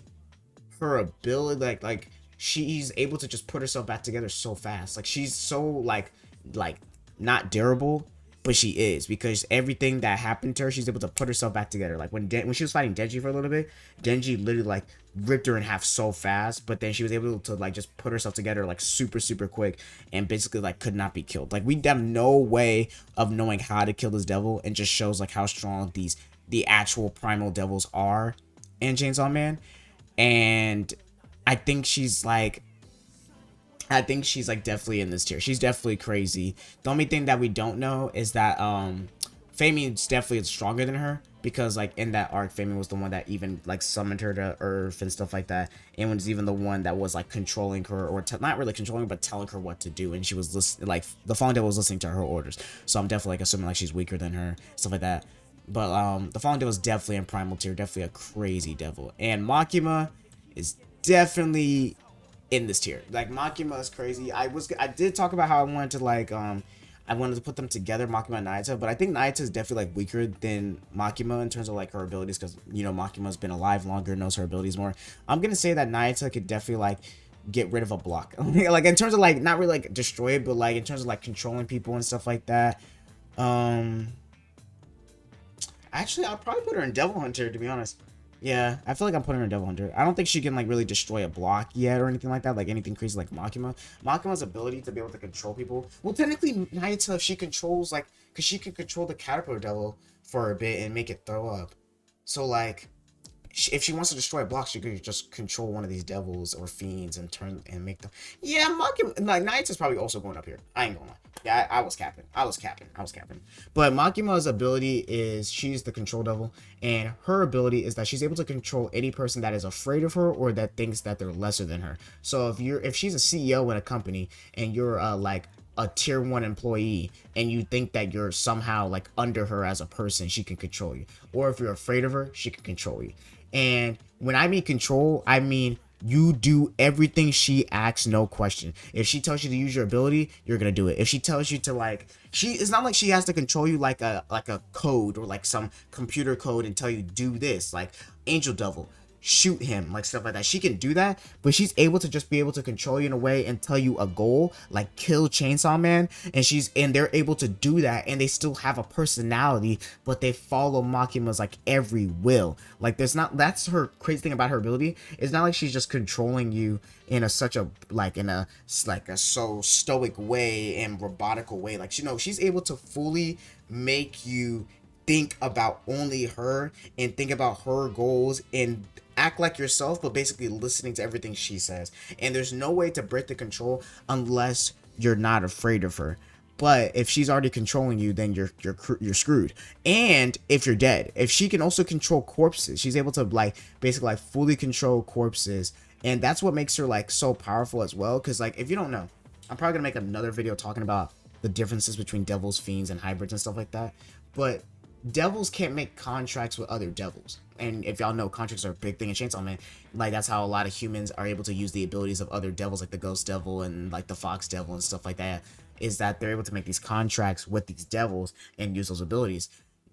her ability, like she's able to just put herself back together so fast. Like she's so like not durable, but she is, because everything that happened to her, she's able to put herself back together. Like when she was fighting Denji for a little bit, Denji literally like ripped her in half so fast, but then she was able to like just put herself together like super quick, and basically like could not be killed. Like we have no way of knowing how to kill this devil, and just shows like how strong the actual primal devils are in Chainsaw Man. And I think she's like definitely in this tier. She's definitely crazy. The only thing that we don't know is that Famine's definitely stronger than her, because like in that arc, Famine was the one that even like summoned her to Earth and stuff like that, and was even the one that was like controlling her, or not really controlling, but telling her what to do, and she was listening, like the Fallen Devil was listening to her orders. So I'm definitely like assuming like she's weaker than her, stuff like that. But the Fallen Devil is definitely in primal tier, definitely a crazy devil. And Makima is definitely in this tier. Like Makima is crazy. I did talk about how I wanted to like I wanted to put them together, Makima and Nayuta, but I think Nayuta is definitely like weaker than Makima in terms of like her abilities, because you know Makima's been alive longer, knows her abilities more. I'm gonna say that Nayuta could definitely like get rid of a block. Like in terms of like not really like destroy it, but like in terms of like controlling people and stuff like that. Actually, I'll probably put her in Devil Hunter, to be honest. Yeah, I feel like I'm putting her in Devil Hunter. I don't think she can like really destroy a block yet or anything like that, like anything crazy like Makima. Makima's ability to be able to control people. Well, technically, Nayuta, if she controls like, because she can control the Caterpillar Devil for a bit and make it throw up. So like, if she wants to destroy a block, she could just control one of these devils or fiends and turn and make them. Yeah, Makima, like Nayuta's probably also going up here. I ain't gonna lie. Yeah, I was capping. But Makima's ability is she's the control devil, and her ability is that she's able to control any person that is afraid of her or that thinks that they're lesser than her. So if she's a CEO in a company and you're like a tier 1 employee and you think that you're somehow like under her as a person, she can control you. Or if you're afraid of her, she can control you. And when I mean control, I mean you do everything she asks, no question. If she tells you to use your ability, you're gonna do it. If she tells you to like, it's not like she has to control you like a code or like some computer code and tell you do this, like Angel Devil, shoot him, like stuff like that. She can do that, but she's able to just be able to control you in a way and tell you a goal, like kill Chainsaw Man, and they're able to do that, and they still have a personality, but they follow Makima's like every will. Like that's her crazy thing about her ability. It's not like she's just controlling you in a such a so stoic way and robotical way. Like she's able to fully make you think about only her and think about her goals and act like yourself, but basically listening to everything she says. And there's no way to break the control unless you're not afraid of her. But if she's already controlling you, then you're screwed. And if you're dead, if she can also control corpses, she's able to like basically like fully control corpses, and that's what makes her like so powerful as well. Because like if you don't know, I'm probably gonna make another video talking about the differences between devils, fiends, and hybrids and stuff like that. But devils can't make contracts with other devils, and if y'all know, contracts are a big thing in Chainsaw Man. Like that's how a lot of humans are able to use the abilities of other devils, like the Ghost Devil and like the Fox Devil and stuff like that, is that they're able to make these contracts with these devils and use those abilities.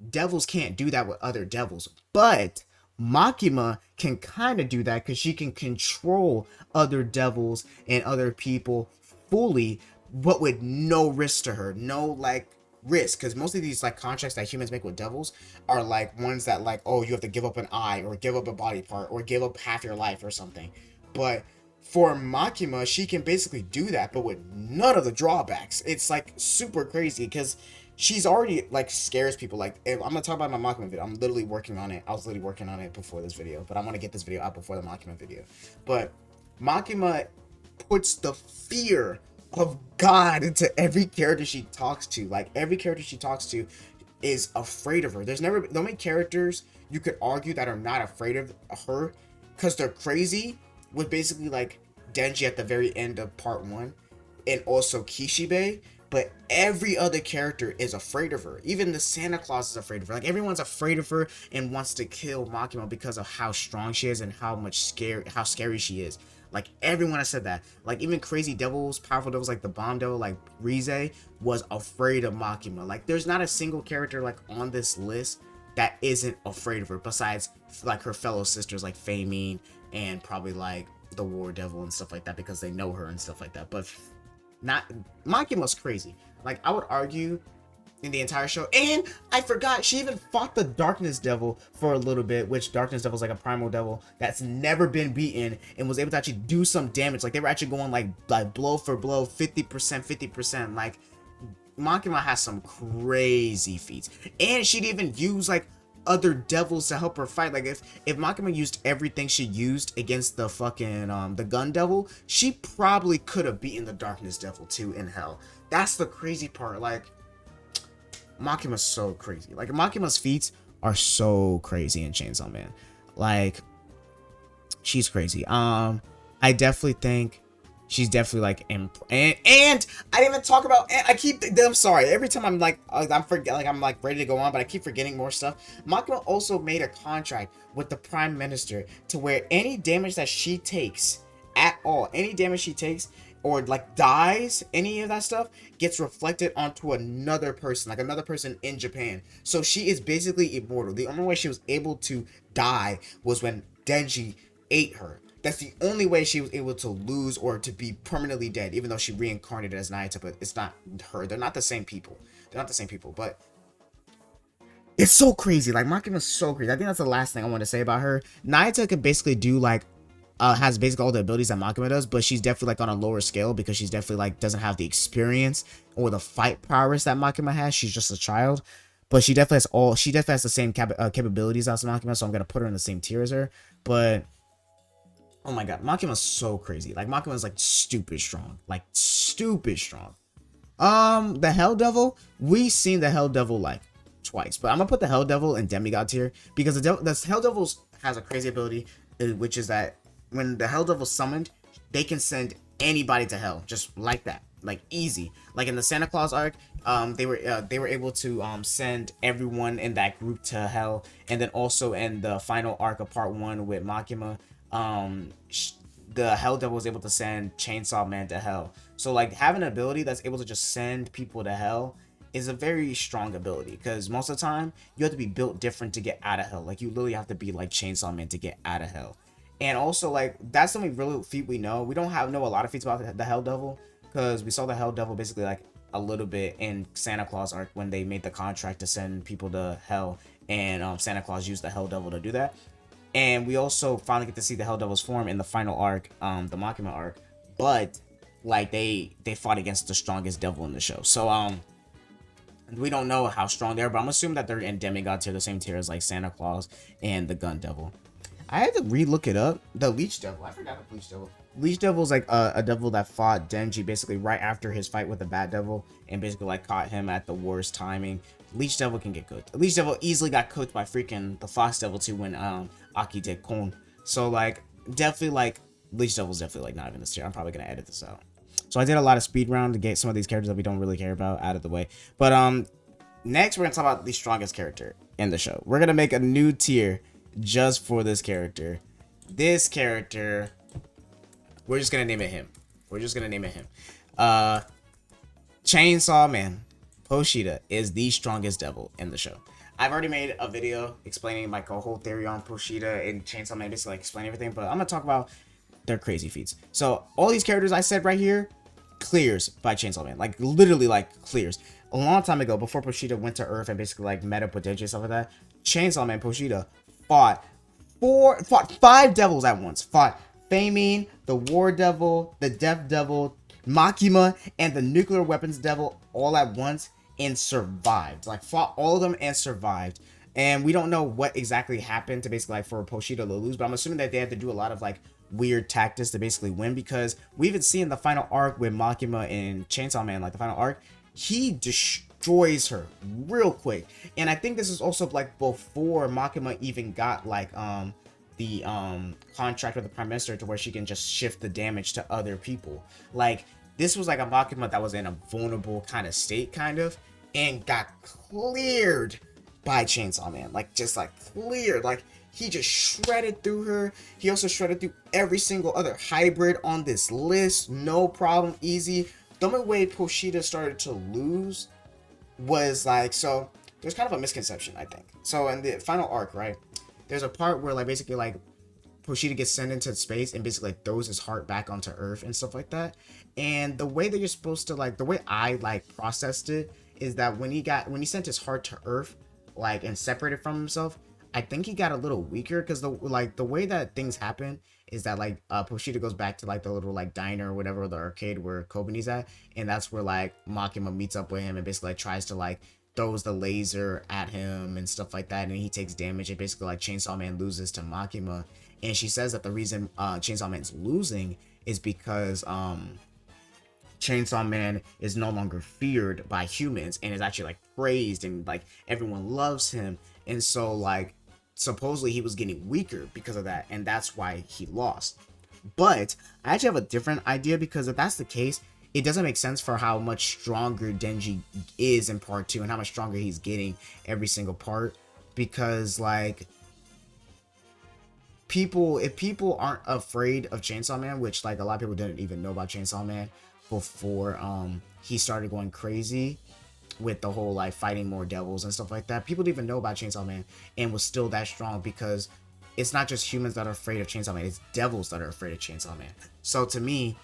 Devils can't do that with other devils, but Makima can kind of do that because she can control other devils and other people fully, but with no risk to her, no like risk. Because most of these like contracts that humans make with devils are like ones that like, oh, you have to give up an eye or give up a body part or give up half your life or something. But for Makima, she can basically do that, but with none of the drawbacks. It's like super crazy because she's already like scares people. Like I'm gonna talk about my Makima video. I'm literally working on it. I was literally working on it before this video, but I want to get this video out before the Makima video. But Makima puts the fear of God into every character she talks to. Like every character she talks to is afraid of her. There's never many characters you could argue that are not afraid of her because they're crazy, with basically like Denji at the very end of part 1 and also Kishibe, but every other character is afraid of her. Even the Santa Claus is afraid of her. Like everyone's afraid of her and wants to kill Makima because of how strong she is and how scary she is. Like everyone has said that. Like even crazy devils, powerful devils like the Bomb Devil, like Rize, was afraid of Makima. Like there's not a single character like on this list that isn't afraid of her, besides like her fellow sisters like Famine and probably like the War Devil and stuff like that, because they know her and stuff like that. But not Makima's crazy. Like I would argue in the entire show. And I forgot, she even fought the Darkness Devil for a little bit, which Darkness Devil is like a primal devil that's never been beaten and was able to actually do some damage. Like they were actually going like blow for blow, 50%. Like Makima has some crazy feats, and she'd even use like other devils to help her fight. Like if Makima used everything she used against the fucking the Gun Devil, she probably could have beaten the Darkness Devil too in hell. That's the crazy part. Like Makima's so crazy. Like Makima's feats are so crazy in Chainsaw Man. Like she's crazy. I definitely think she's definitely like and I didn't even talk about, and I'm sorry, every time I'm like I'm like ready to go on, but I keep forgetting more stuff. Makima also made a contract with the Prime Minister to where any damage that she takes at all, any damage she takes or like dies, any of that stuff gets reflected onto another person, like another person in Japan. So she is basically immortal. The only way she was able to die was when Denji ate her. That's the only way she was able to lose or to be permanently dead, even though she reincarnated as Nayuta, but it's not her. They're not the same people. They're not the same people, but it's so crazy. Like Makima's so crazy. I think that's the last thing I want to say about her. Nayuta could basically do like has basically all the abilities that Makima does, but she's definitely like on a lower scale because she's definitely like doesn't have the experience or the fight prowess that Makima has. She's just a child, but she definitely has the same capabilities as Makima, so I'm gonna put her in the same tier as her. But oh my god, Makima's so crazy. Like Makima's like stupid strong, like stupid strong. The Hell Devil, we've seen the Hell Devil like twice, but I'm gonna put the Hell Devil in demigod tier because the Hell Devil has a crazy ability, which is that when the Hell Devil's summoned, they can send anybody to hell, just like that. like easy. Like in the Santa Claus arc, they were able to send everyone in that group to hell, and then also in the final arc of part 1 with Makima, the Hell Devil was able to send Chainsaw Man to hell. So like having an ability that's able to just send people to hell is a very strong ability, because most of the time you have to be built different to get out of hell. Like you literally have to be like Chainsaw Man to get out of hell. And also like that's the only real feat we know. We don't know a lot of feats about the Hell Devil, because we saw the Hell Devil basically like a little bit in Santa Claus arc when they made the contract to send people to hell, and Santa Claus used the Hell Devil to do that. And we also finally get to see the Hell Devil's form in the final arc, the Makima arc. But like they fought against the strongest devil in the show. So we don't know how strong they are, but I'm assuming that they're in demigod tier, the same tier as like Santa Claus and the Gun Devil. I had to re-look it up. The Leech Devil. I forgot the Leech Devil. Leech Devil is like a devil that fought Denji basically right after his fight with the Bat Devil, and basically like caught him at the worst timing. Leech Devil can get cooked. Leech Devil easily got cooked by freaking the Fox Devil too when Aki did Kon. So like definitely like Leech Devil's definitely like not even this tier. I'm probably gonna edit this out. So I did a lot of speed round to get some of these characters that we don't really care about out of the way. But next we're gonna talk about the strongest character in the show. We're gonna make a new tier just for this character. This character, we're just gonna name it him. We're just gonna name it him. Chainsaw Man Poshita is the strongest devil in the show. I've already made a video explaining my whole theory on Poshita and Chainsaw Man, basically like explain everything, but I'm gonna talk about their crazy feats. So all these characters I said right here clears by Chainsaw Man, like literally like clears. A long time ago, before Poshita went to Earth and basically like met up with Denji and stuff like that, Chainsaw Man Poshita fought 5 devils at once. Fought Famine, the War Devil, the Death Devil, Makima, and the Nuclear Weapons Devil all at once, and survived. Like fought all of them and survived. And we don't know what exactly happened to basically like for Poshita to lose, but I'm assuming that they had to do a lot of like weird tactics to basically win, because we even see in the final arc with Makima and Chainsaw Man, like the final arc, he destroys her real quick. And I think this is also like before Makima even got like the contract with the Prime Minister to where she can just shift the damage to other people. Like this was like a Makima that was in a vulnerable kind of state kind of, and got cleared by Chainsaw Man. Like just like cleared. Like he just shredded through her. He also shredded through every single other hybrid on this list. No problem, easy. The only way Poshita started to lose was like, so there's kind of a misconception, I think. So in the final arc, right, there's a part where like basically like Poshita gets sent into space and basically like throws his heart back onto Earth and stuff like that. And the way that you're supposed to like, the way I like processed it is that when he sent his heart to Earth, like, and separated from himself, I think he got a little weaker, because the way that things happen is that like Poshita goes back to like the little like diner or whatever, the arcade where Kobani's at, and that's where like Makima meets up with him and basically like tries to like throws the laser at him and stuff like that, and he takes damage, and basically like Chainsaw Man loses to Makima. And she says that the reason Chainsaw Man's losing is because Chainsaw Man is no longer feared by humans and is actually like praised, and like everyone loves him. And so like supposedly he was getting weaker because of that, and that's why he lost. But I actually have a different idea, because if that's the case, it doesn't make sense for how much stronger Denji is in part 2 and how much stronger he's getting every single part. Because like if people aren't afraid of Chainsaw Man, which like a lot of people didn't even know about Chainsaw Man before he started going crazy with the whole like fighting more devils and stuff like that, people didn't even know about Chainsaw Man and was still that strong, because it's not just humans that are afraid of Chainsaw Man, it's devils that are afraid of Chainsaw Man. So to me,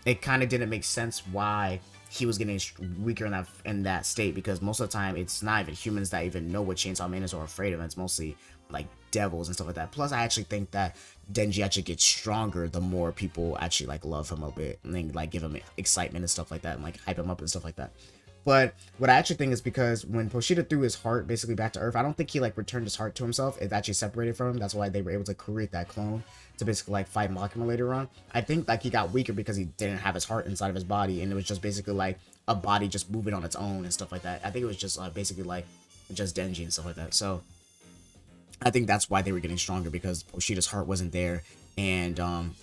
it kind of didn't make sense why he was getting weaker in that state, because most of the time it's not even humans that even know what Chainsaw Man is or afraid of him. It's mostly like devils and stuff like that. Plus I actually think that Denji actually gets stronger the more people actually like love him a bit, and then like give him excitement and stuff like that, and like hype him up and stuff like that. But what I actually think is because when Poshita threw his heart basically back to Earth, I don't think he like returned his heart to himself. It's actually separated from him. That's why they were able to create that clone to basically like fight Makima later on. I think like he got weaker because he didn't have his heart inside of his body, and it was just basically like a body just moving on its own and stuff like that. I think it was just basically like just Denji and stuff like that. So I think that's why they were getting stronger, because Poshita's heart wasn't there, and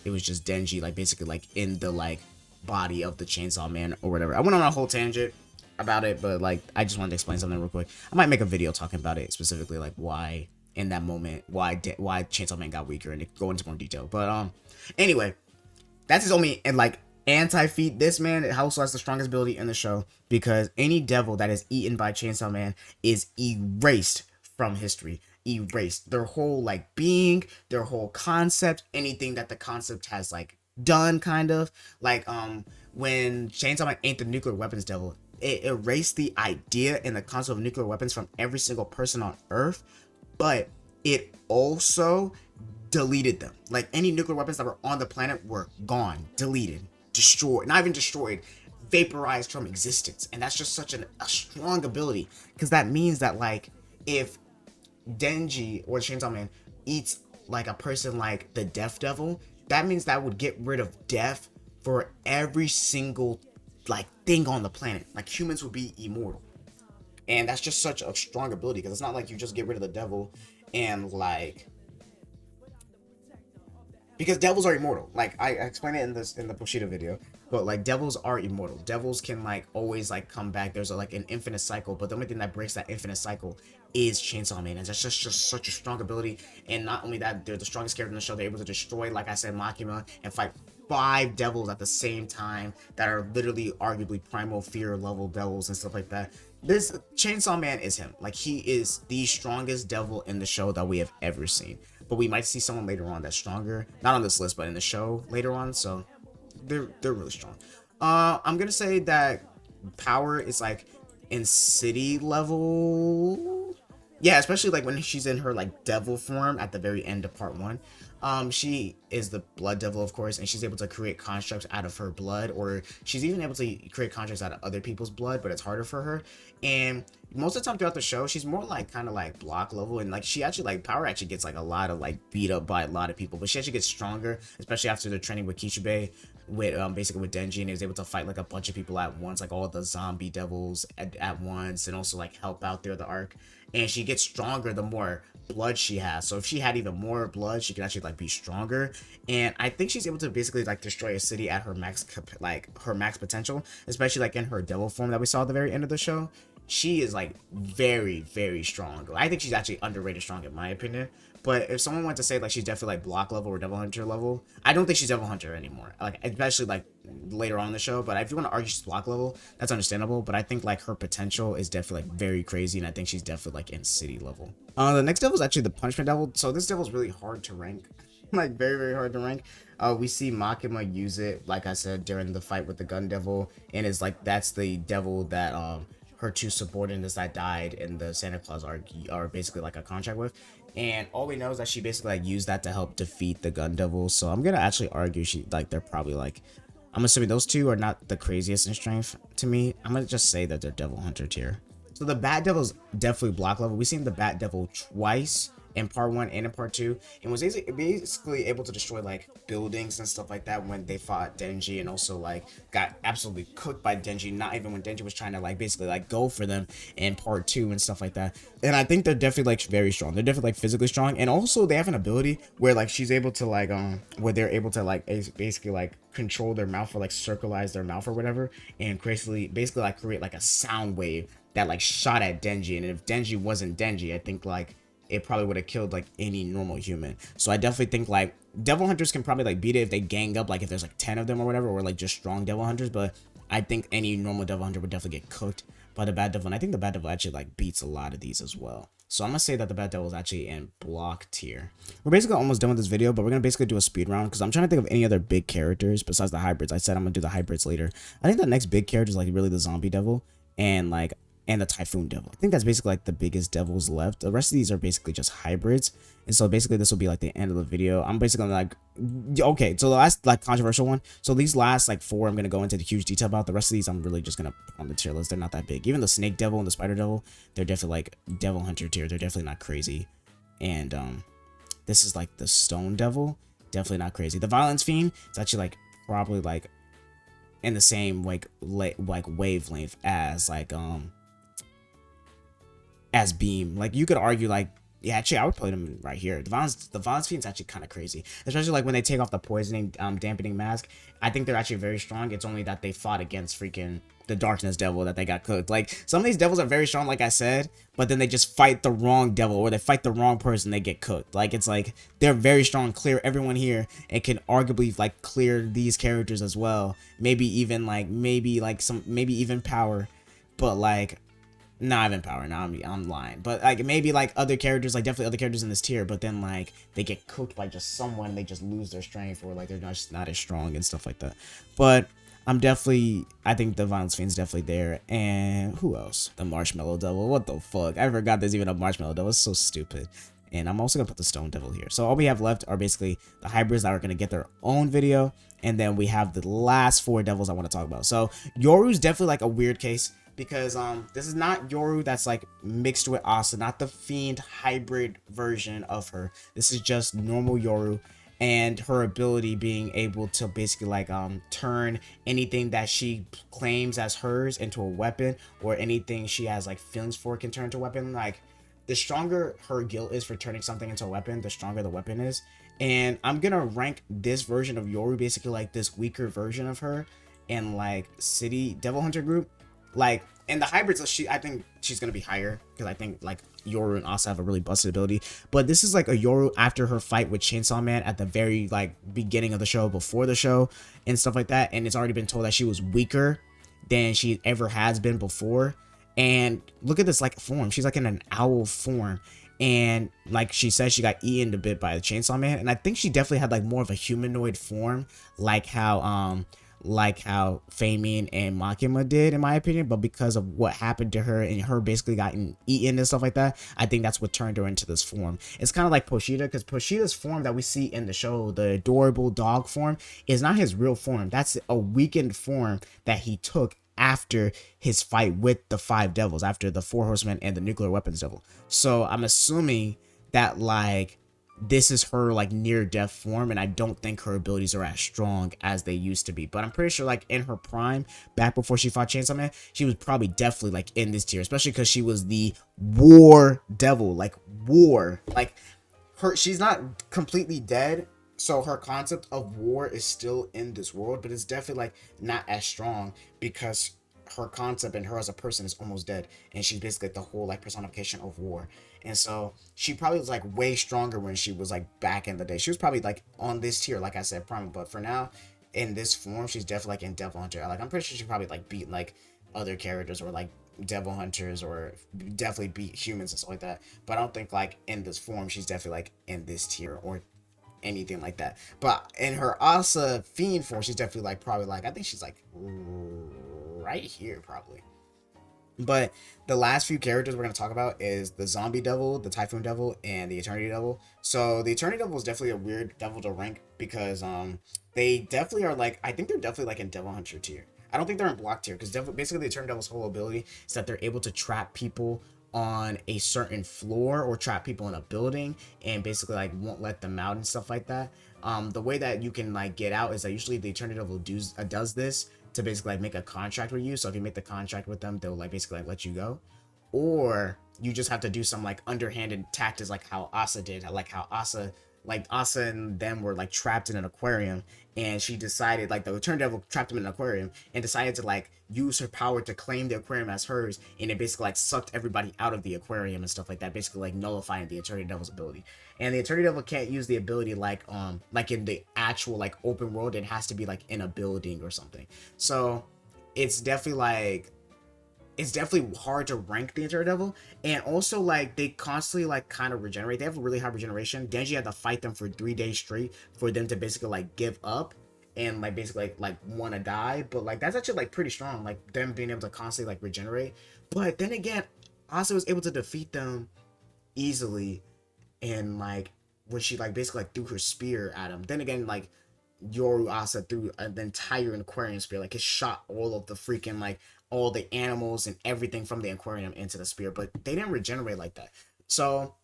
it was just Denji like basically like in the like body of the Chainsaw Man or whatever. I went on a whole tangent about it, but like I just wanted to explain something real quick. I might make a video talking about it specifically, like why in that moment, why Chainsaw Man got weaker, and go into more detail. But anyway, that's his only and like anti-feat. This man also has the strongest ability in the show, because any devil that is eaten by Chainsaw Man is erased from history. Erased. Their whole like being, their whole concept, anything that the concept has like done, kind of like when Chainsaw Man ate the nuclear weapons devil, it erased the idea and the concept of nuclear weapons from every single person on Earth, but it also deleted them. Like any nuclear weapons that were on the planet were gone, deleted, destroyed, not even destroyed, vaporized from existence. And that's just such a strong ability, because that means that like if Denji or Chainsaw Man eats like a person like the Death Devil, that means that would get rid of death for every single like thing on the planet. Like humans would be immortal. And that's just such a strong ability, because it's not like you just get rid of the devil and like, because devils are immortal. Like I explained it in the Bushido video, but like devils are immortal. Devils can like always like come back. There's like an infinite cycle, but the only thing that breaks that infinite cycle is Chainsaw Man, and that's just such a strong ability. And not only that, they're the strongest character in the show. They're able to destroy, like I said, Makima, and fight 5 devils at the same time that are literally arguably primal fear level devils and stuff like that. This Chainsaw Man is him. Like he is the strongest devil in the show that we have ever seen. But we might see someone later on that's stronger, not on this list, but in the show later on. So they're really strong. I'm gonna say that power is like in city level. Yeah, especially like when she's in her like devil form at the very end of part 1. She is the blood devil, of course, and she's able to create constructs out of her blood, or she's even able to create constructs out of other people's blood, but it's harder for her. And most of the time throughout the show, she's more like kind of like block level, and like she actually like power actually gets like a lot of like beat up by a lot of people, but she actually gets stronger, especially after the training with Kishibe, with basically with Denji, and he was able to fight like a bunch of people at once, like all the zombie devils at once, and also like help out there the arc. And she gets stronger the more blood she has. So if she had even more blood, she could actually like be stronger. And I think she's able to basically like destroy a city at her max potential, especially like in her devil form that we saw at the very end of the show. She is like very, very strong. I think she's actually underrated strong in my opinion. But if someone went to say like she's definitely like block level or devil hunter level, I don't think she's devil hunter anymore. Like especially like later on in the show. But if you want to argue she's block level, that's understandable. But I think like her potential is definitely like very crazy, and I think she's definitely like in city level. The next devil is actually the punishment devil. So this devil is really hard to rank. Like very, very hard to rank. We see Makima use it, like I said, during the fight with the gun devil, and it's like that's the devil that her 2 subordinates that died in the Santa Claus arc are basically like a contract with. And all we know is that she basically like used that to help defeat the gun devil. So I'm gonna actually argue she like they're probably like, I'm assuming those 2 are not the craziest in strength to me. I'm gonna just say that they're devil hunter tier. So the Bat Devil's definitely block level. We've seen the Bat Devil twice in part 1 and in part 2, and was basically able to destroy like buildings and stuff like that when they fought Denji, and also like got absolutely cooked by Denji, not even when Denji was trying to like basically like go for them in part 2 and stuff like that. And I think they're definitely like very strong. They're definitely like physically strong, and also they have an ability where like she's able to like where they're able to like basically like control their mouth, or like circleize their mouth or whatever, and basically like create like a sound wave that like shot at Denji. And if Denji wasn't Denji, I think like it probably would have killed like any normal human. So I definitely think like devil hunters can probably like beat it if they gang up, like if there's like 10 of them or whatever, or like just strong devil hunters. But I think any normal devil hunter would definitely get cooked by the Bat Devil, and I think the Bat Devil actually like beats a lot of these as well. So I'm gonna say that the Bat Devil is actually in block tier. We're basically almost done with this video, but we're gonna basically do a speed round because I'm trying to think of any other big characters besides the hybrids. I said I'm gonna do the hybrids later. I think the next big character is like really the Zombie Devil and the Typhoon Devil. I think that's basically like the biggest devils left. The rest of these are basically just hybrids. And so basically this will be like the end of the video. I'm basically gonna like, okay, so the last like controversial one. So these last like 4 I'm gonna go into the huge detail about. The rest of these I'm really just gonna put on the tier list. They're not that big. Even the Snake Devil and the Spider Devil, they're definitely like devil hunter tier. They're definitely not crazy. And this is like the Stone Devil. Definitely not crazy. The Violence Fiend is actually like probably like in the same like wavelength as like as Beam. Like you could argue like Yeah, actually, I would put him right here. The Violence Fiend's actually kind of crazy, especially like when they take off the poisoning, dampening mask. I think they're actually very strong. It's only that they fought against freaking the Darkness Devil that they got cooked. Like some of these devils are very strong, like I said, but then they just fight the wrong devil or they fight the wrong person, they get cooked. Like it's like they're very strong, clear everyone here, and can arguably like clear these characters as well. Maybe even like maybe even power, but like not even power. Now I'm lying, but like maybe like other characters, like definitely other characters in this tier. But then like they get cooked by just someone, they just lose their strength, or like they're not as strong and stuff like that. But I think the Violence Fiend's definitely there. And who else? The Marshmallow Devil. What the fuck? I forgot there's even a Marshmallow Devil. It's so stupid. And I'm also gonna put the Stone Devil here. So all we have left are basically the hybrids that are gonna get their own video, and then we have the last 4 devils I want to talk about. So Yoru's definitely like a weird case, because this is not Yoru that's like mixed with Asa, not the Fiend hybrid version of her. This is just normal Yoru, and her ability being able to basically like turn anything that she claims as hers into a weapon, or anything she has like feelings for can turn into a weapon. Like the stronger her guilt is for turning something into a weapon, the stronger the weapon is. And I'm gonna rank this version of Yoru, basically like this weaker version of her, in like City Devil Hunter group. Like in the hybrids, I think she's gonna be higher, because I think like Yoru and Asa have a really busted ability. But this is like a Yoru after her fight with Chainsaw Man at the very like beginning of the show, before the show and stuff like that. And it's already been told that she was weaker than she ever has been before. And look at this like form. She's like in an owl form. And like she said, she got eaten a bit by the Chainsaw Man. And I think she definitely had like more of a humanoid form, like how Famine and Makima did, in my opinion. But because of what happened to her and her basically gotten eaten and stuff like that, I think that's what turned her into this form. It's kind of like Poshita, because Poshita's form that we see in the show, the adorable dog form, is not his real form. That's a weakened form that he took after his fight with the 5 devils, after the 4 horsemen and the nuclear weapons devil. So I'm assuming that like this is her like near death form, and I don't think her abilities are as strong as they used to be. But I'm pretty sure like in her prime, back before she fought Chainsaw Man, she was probably definitely like in this tier, especially because she was the war devil, like war. Like she's not completely dead, so her concept of war is still in this world, but it's definitely like not as strong, because her concept and her as a person is almost dead, and she's basically like the whole like personification of war. And so she probably was like way stronger when she was like back in the day. She was probably like on this tier, like I said, prime. But for now, in this form, she's definitely like in Devil Hunter. Like I'm pretty sure she probably like beat like other characters, or like Devil Hunters, or definitely beat humans and stuff like that. But I don't think like in this form she's definitely like in this tier or anything like that. But in her Asa Fiend form, she's definitely like probably like, I think she's like right here probably. But the last few characters we're going to talk about is the Zombie Devil, the Typhoon Devil, and the Eternity Devil. So the Eternity Devil is definitely a weird devil to rank, because they definitely are like, I think they're definitely like in Devil Hunter tier. I don't think they're in block tier, because basically the Eternity Devil's whole ability is that they're able to trap people on a certain floor, or trap people in a building, and basically like won't let them out and stuff like that. The way that you can like get out is that usually the Eternity Devil does this to basically like make a contract with you. So if you make the contract with them, they'll like basically like let you go, or you just have to do some like underhanded tactics, like how Asa did, like how Asa and them were like trapped in an aquarium, and she decided, like the Eternal Devil trapped them in an aquarium and decided to like use her power to claim the aquarium as hers, and it basically like sucked everybody out of the aquarium and stuff like that, basically like nullifying the Eternal Devil's ability. And the Eternal Devil can't use the ability like in the actual like open world. It has to be like in a building or something. So it's definitely hard to rank the Eternal Devil. And also like they constantly like kind of regenerate. They have a really high regeneration. Denji had to fight them for 3 days straight for them to basically like give up and like basically like want to die. But like that's actually like pretty strong, like them being able to constantly like regenerate. But then again, Asa was able to defeat them easily, and like when she like basically like threw her spear at him. Then again, like Yoru Asa threw an entire aquarium spear. Like it shot all of the freaking like all the animals and everything from the aquarium into the spear, but they didn't regenerate like that. So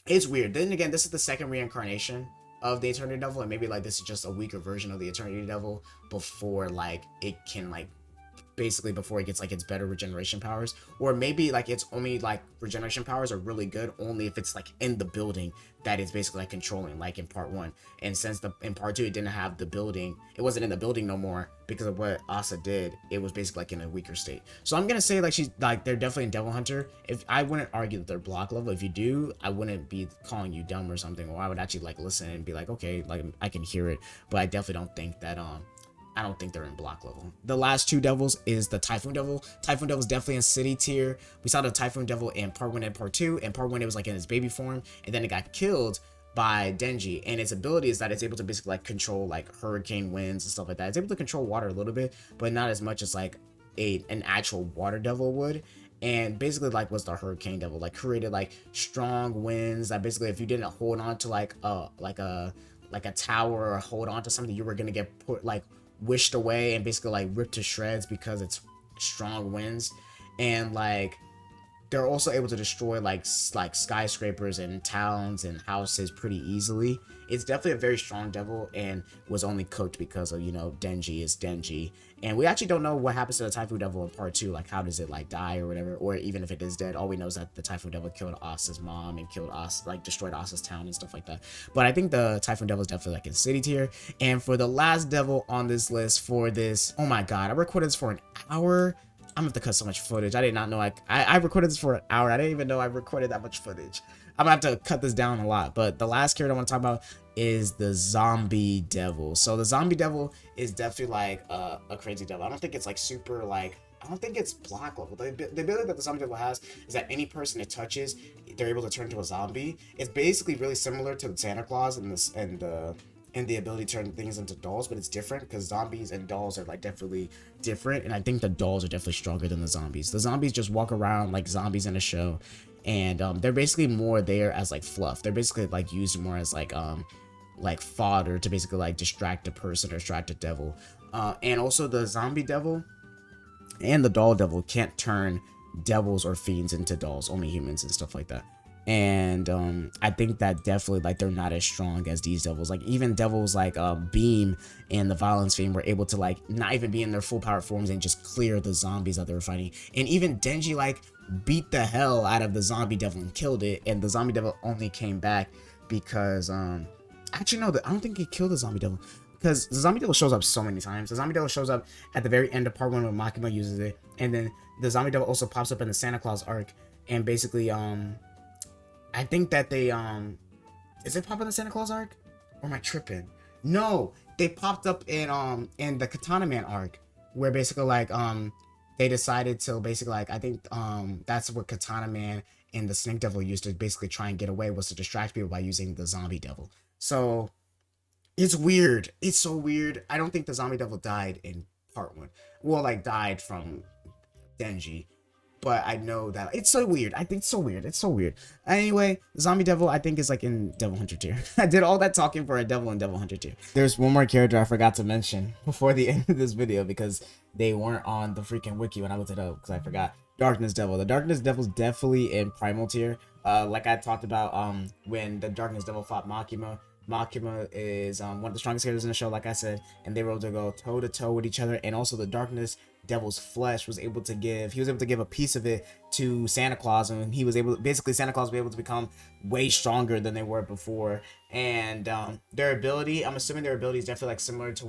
it's weird. Then again, this is the second reincarnation of the Eternity Devil, and maybe like this is just a weaker version of the Eternity Devil before like it can like basically before it gets like its better regeneration powers, or maybe like its only like regeneration powers are really good only if it's like in the building that it's basically like controlling, like in part 1. And since in part 2 it didn't have the building, it wasn't in the building no more because of what Asa did, it was basically like in a weaker state. So I'm gonna say like she's like, they're definitely in Devil Hunter. If I wouldn't argue that they're block level, if you do, I wouldn't be calling you dumb or something, or I would actually like listen and be like, okay, like I can hear it. But I definitely don't think that I don't think they're in block level. The last 2 devils is the Typhoon Devil. Typhoon Devil is definitely in city tier. We saw the Typhoon Devil in part 1 and part 2. In part 1 it was like in its baby form, and then it got killed by Denji, and its ability is that it's able to basically like control like hurricane winds and stuff like that. It's able to control water a little bit, but not as much as like an actual water devil would. And basically like was the Hurricane Devil, like created like strong winds that basically if you didn't hold on to like a tower or hold on to something, you were gonna get put like wished away and basically like ripped to shreds because it's strong winds. And like they're also able to destroy like skyscrapers and towns and houses pretty easily. It's definitely a very strong devil and was only cooked because of, you know, Denji is Denji. And we actually don't know what happens to the Typhoon Devil in part 2, like how does it like die or whatever, or even if it is dead. All we know is that the Typhoon Devil killed Asa's mom and killed Asa, like destroyed Asa's town and stuff like that. But I think the Typhoon Devil is definitely like in city tier. And for the last devil on this list for this, oh my god, I recorded this for an hour. I'm gonna have to cut so much footage. I did not know I recorded this for an hour. I didn't even know I recorded that much footage. I'm gonna have to cut this down a lot. But the last character I want to talk about is the Zombie Devil. So the Zombie Devil is definitely like a crazy devil. I don't think it's like super like, I don't think it's block level. The ability that the Zombie Devil has is that any person it touches, they're able to turn into a zombie. It's basically really similar to the Santa Claus and the ability to turn things into dolls, but it's different because zombies and dolls are like definitely different. And I think the dolls are definitely stronger than the zombies. The zombies just walk around like zombies in a show, and they're basically more there as like fluff. They're basically like used more as like fodder to basically like distract a person or distract a devil. And also the Zombie Devil and the Doll Devil can't turn devils or fiends into dolls, only humans and stuff like that. And I think that definitely like they're not as strong as these devils. Like even devils like Beam and the Violence Fiend were able to like not even be in their full power forms and just clear the zombies that they were fighting. And even Denji like beat the hell out of the Zombie Devil and killed it, and the Zombie Devil only came back because actually no, I don't think he killed the Zombie Devil, because the Zombie Devil shows up so many times. The Zombie Devil shows up at the very end of part 1 when Makima uses it, and then the Zombie Devil also pops up in the Santa Claus arc. And basically I think that they is it pop in the Santa Claus arc, or am I tripping? No, they popped up in the Katana Man arc, where basically like they decided to basically like, I think that's what Katana Man and the Snake Devil used to basically try and get away, was to distract people by using the Zombie Devil. So it's weird. It's so weird. I don't think the Zombie Devil died in part 1. Well, like died from Denji. But I know that it's so weird. I think it's so weird. It's so weird. Anyway, Zombie Devil I think is like in Devil Hunter tier. I did all that talking for a devil in Devil Hunter tier. There's one more character I forgot to mention before the end of this video because they weren't on the freaking wiki when I looked it up, because I forgot. Darkness Devil. The Darkness Devil is definitely in primal tier. Like I talked about when the Darkness Devil fought Makima. Makima is one of the strongest characters in the show, like I said, and they were able to go toe to toe with each other. And also the Darkness Devil's flesh was able to give, he was able to give a piece of it to Santa Claus, and he was able to, basically Santa Claus was able to become way stronger than they were before. And their ability, I'm assuming their ability is definitely like similar to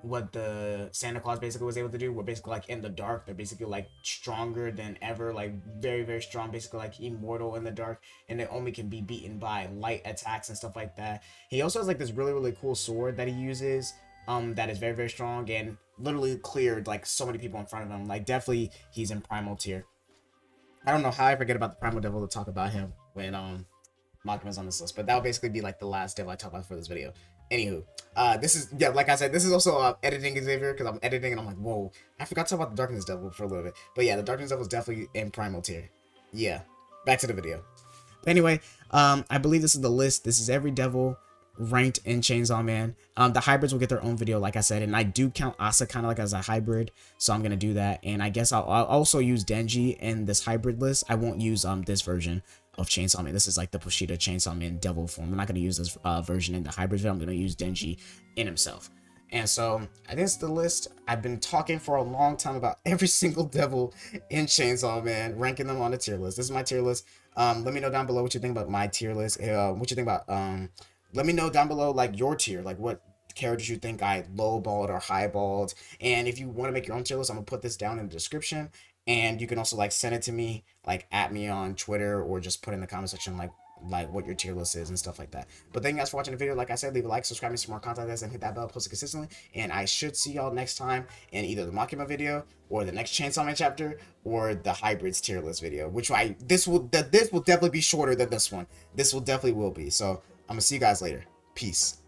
what the Santa Claus basically was able to do. We're basically like in the dark, they're basically like stronger than ever, like very, very strong, basically like immortal in the dark, and they only can be beaten by light attacks and stuff like that. He also has like this really, really cool sword that he uses that is very, very strong and literally cleared like so many people in front of him. Like definitely he's in primal tier. I don't know how I forget about the Primal Devil to talk about him when Makima's on this list, but that would basically be like the last devil I talk about for this video. Anywho, this is, yeah, like I said, this is also editing Xavier, because I'm editing and I'm like, whoa, I forgot to talk about the Darkness Devil for a little bit. But yeah, the Darkness Devil is definitely in primal tier. Yeah, back to the video. But anyway, I believe this is the list. This is every devil ranked in Chainsaw Man. The hybrids will get their own video, like I said, and I do count Asa kind of like as a hybrid, so I'm gonna do that. And I guess I'll also use Denji in this hybrid list. I won't use this version of Chainsaw Man. This is like the Bushido Chainsaw Man devil form. I'm not going to use this version in the hybrid video. I'm going to use Denji in himself. And so I think it's the list. I've been talking for a long time about every single devil in Chainsaw Man, ranking them on the tier list. This is my tier list. Let me know down below what you think about my tier list. What you think about let me know down below like your tier, like what characters you think I lowballed or highballed. And if you want to make your own tier list, I'm gonna put this down in the description. And you can also like send it to me, like at me on Twitter, or just put in the comment section like what your tier list is and stuff like that. But thank you guys for watching the video. Like I said, leave a like, subscribe me for more content like this, and hit that bell, post it consistently. And I should see y'all next time in either the Makima video or the next Chainsaw Man chapter or the hybrids tier list video. Which this will definitely be shorter than this one. This will definitely be. So I'm gonna see you guys later. Peace.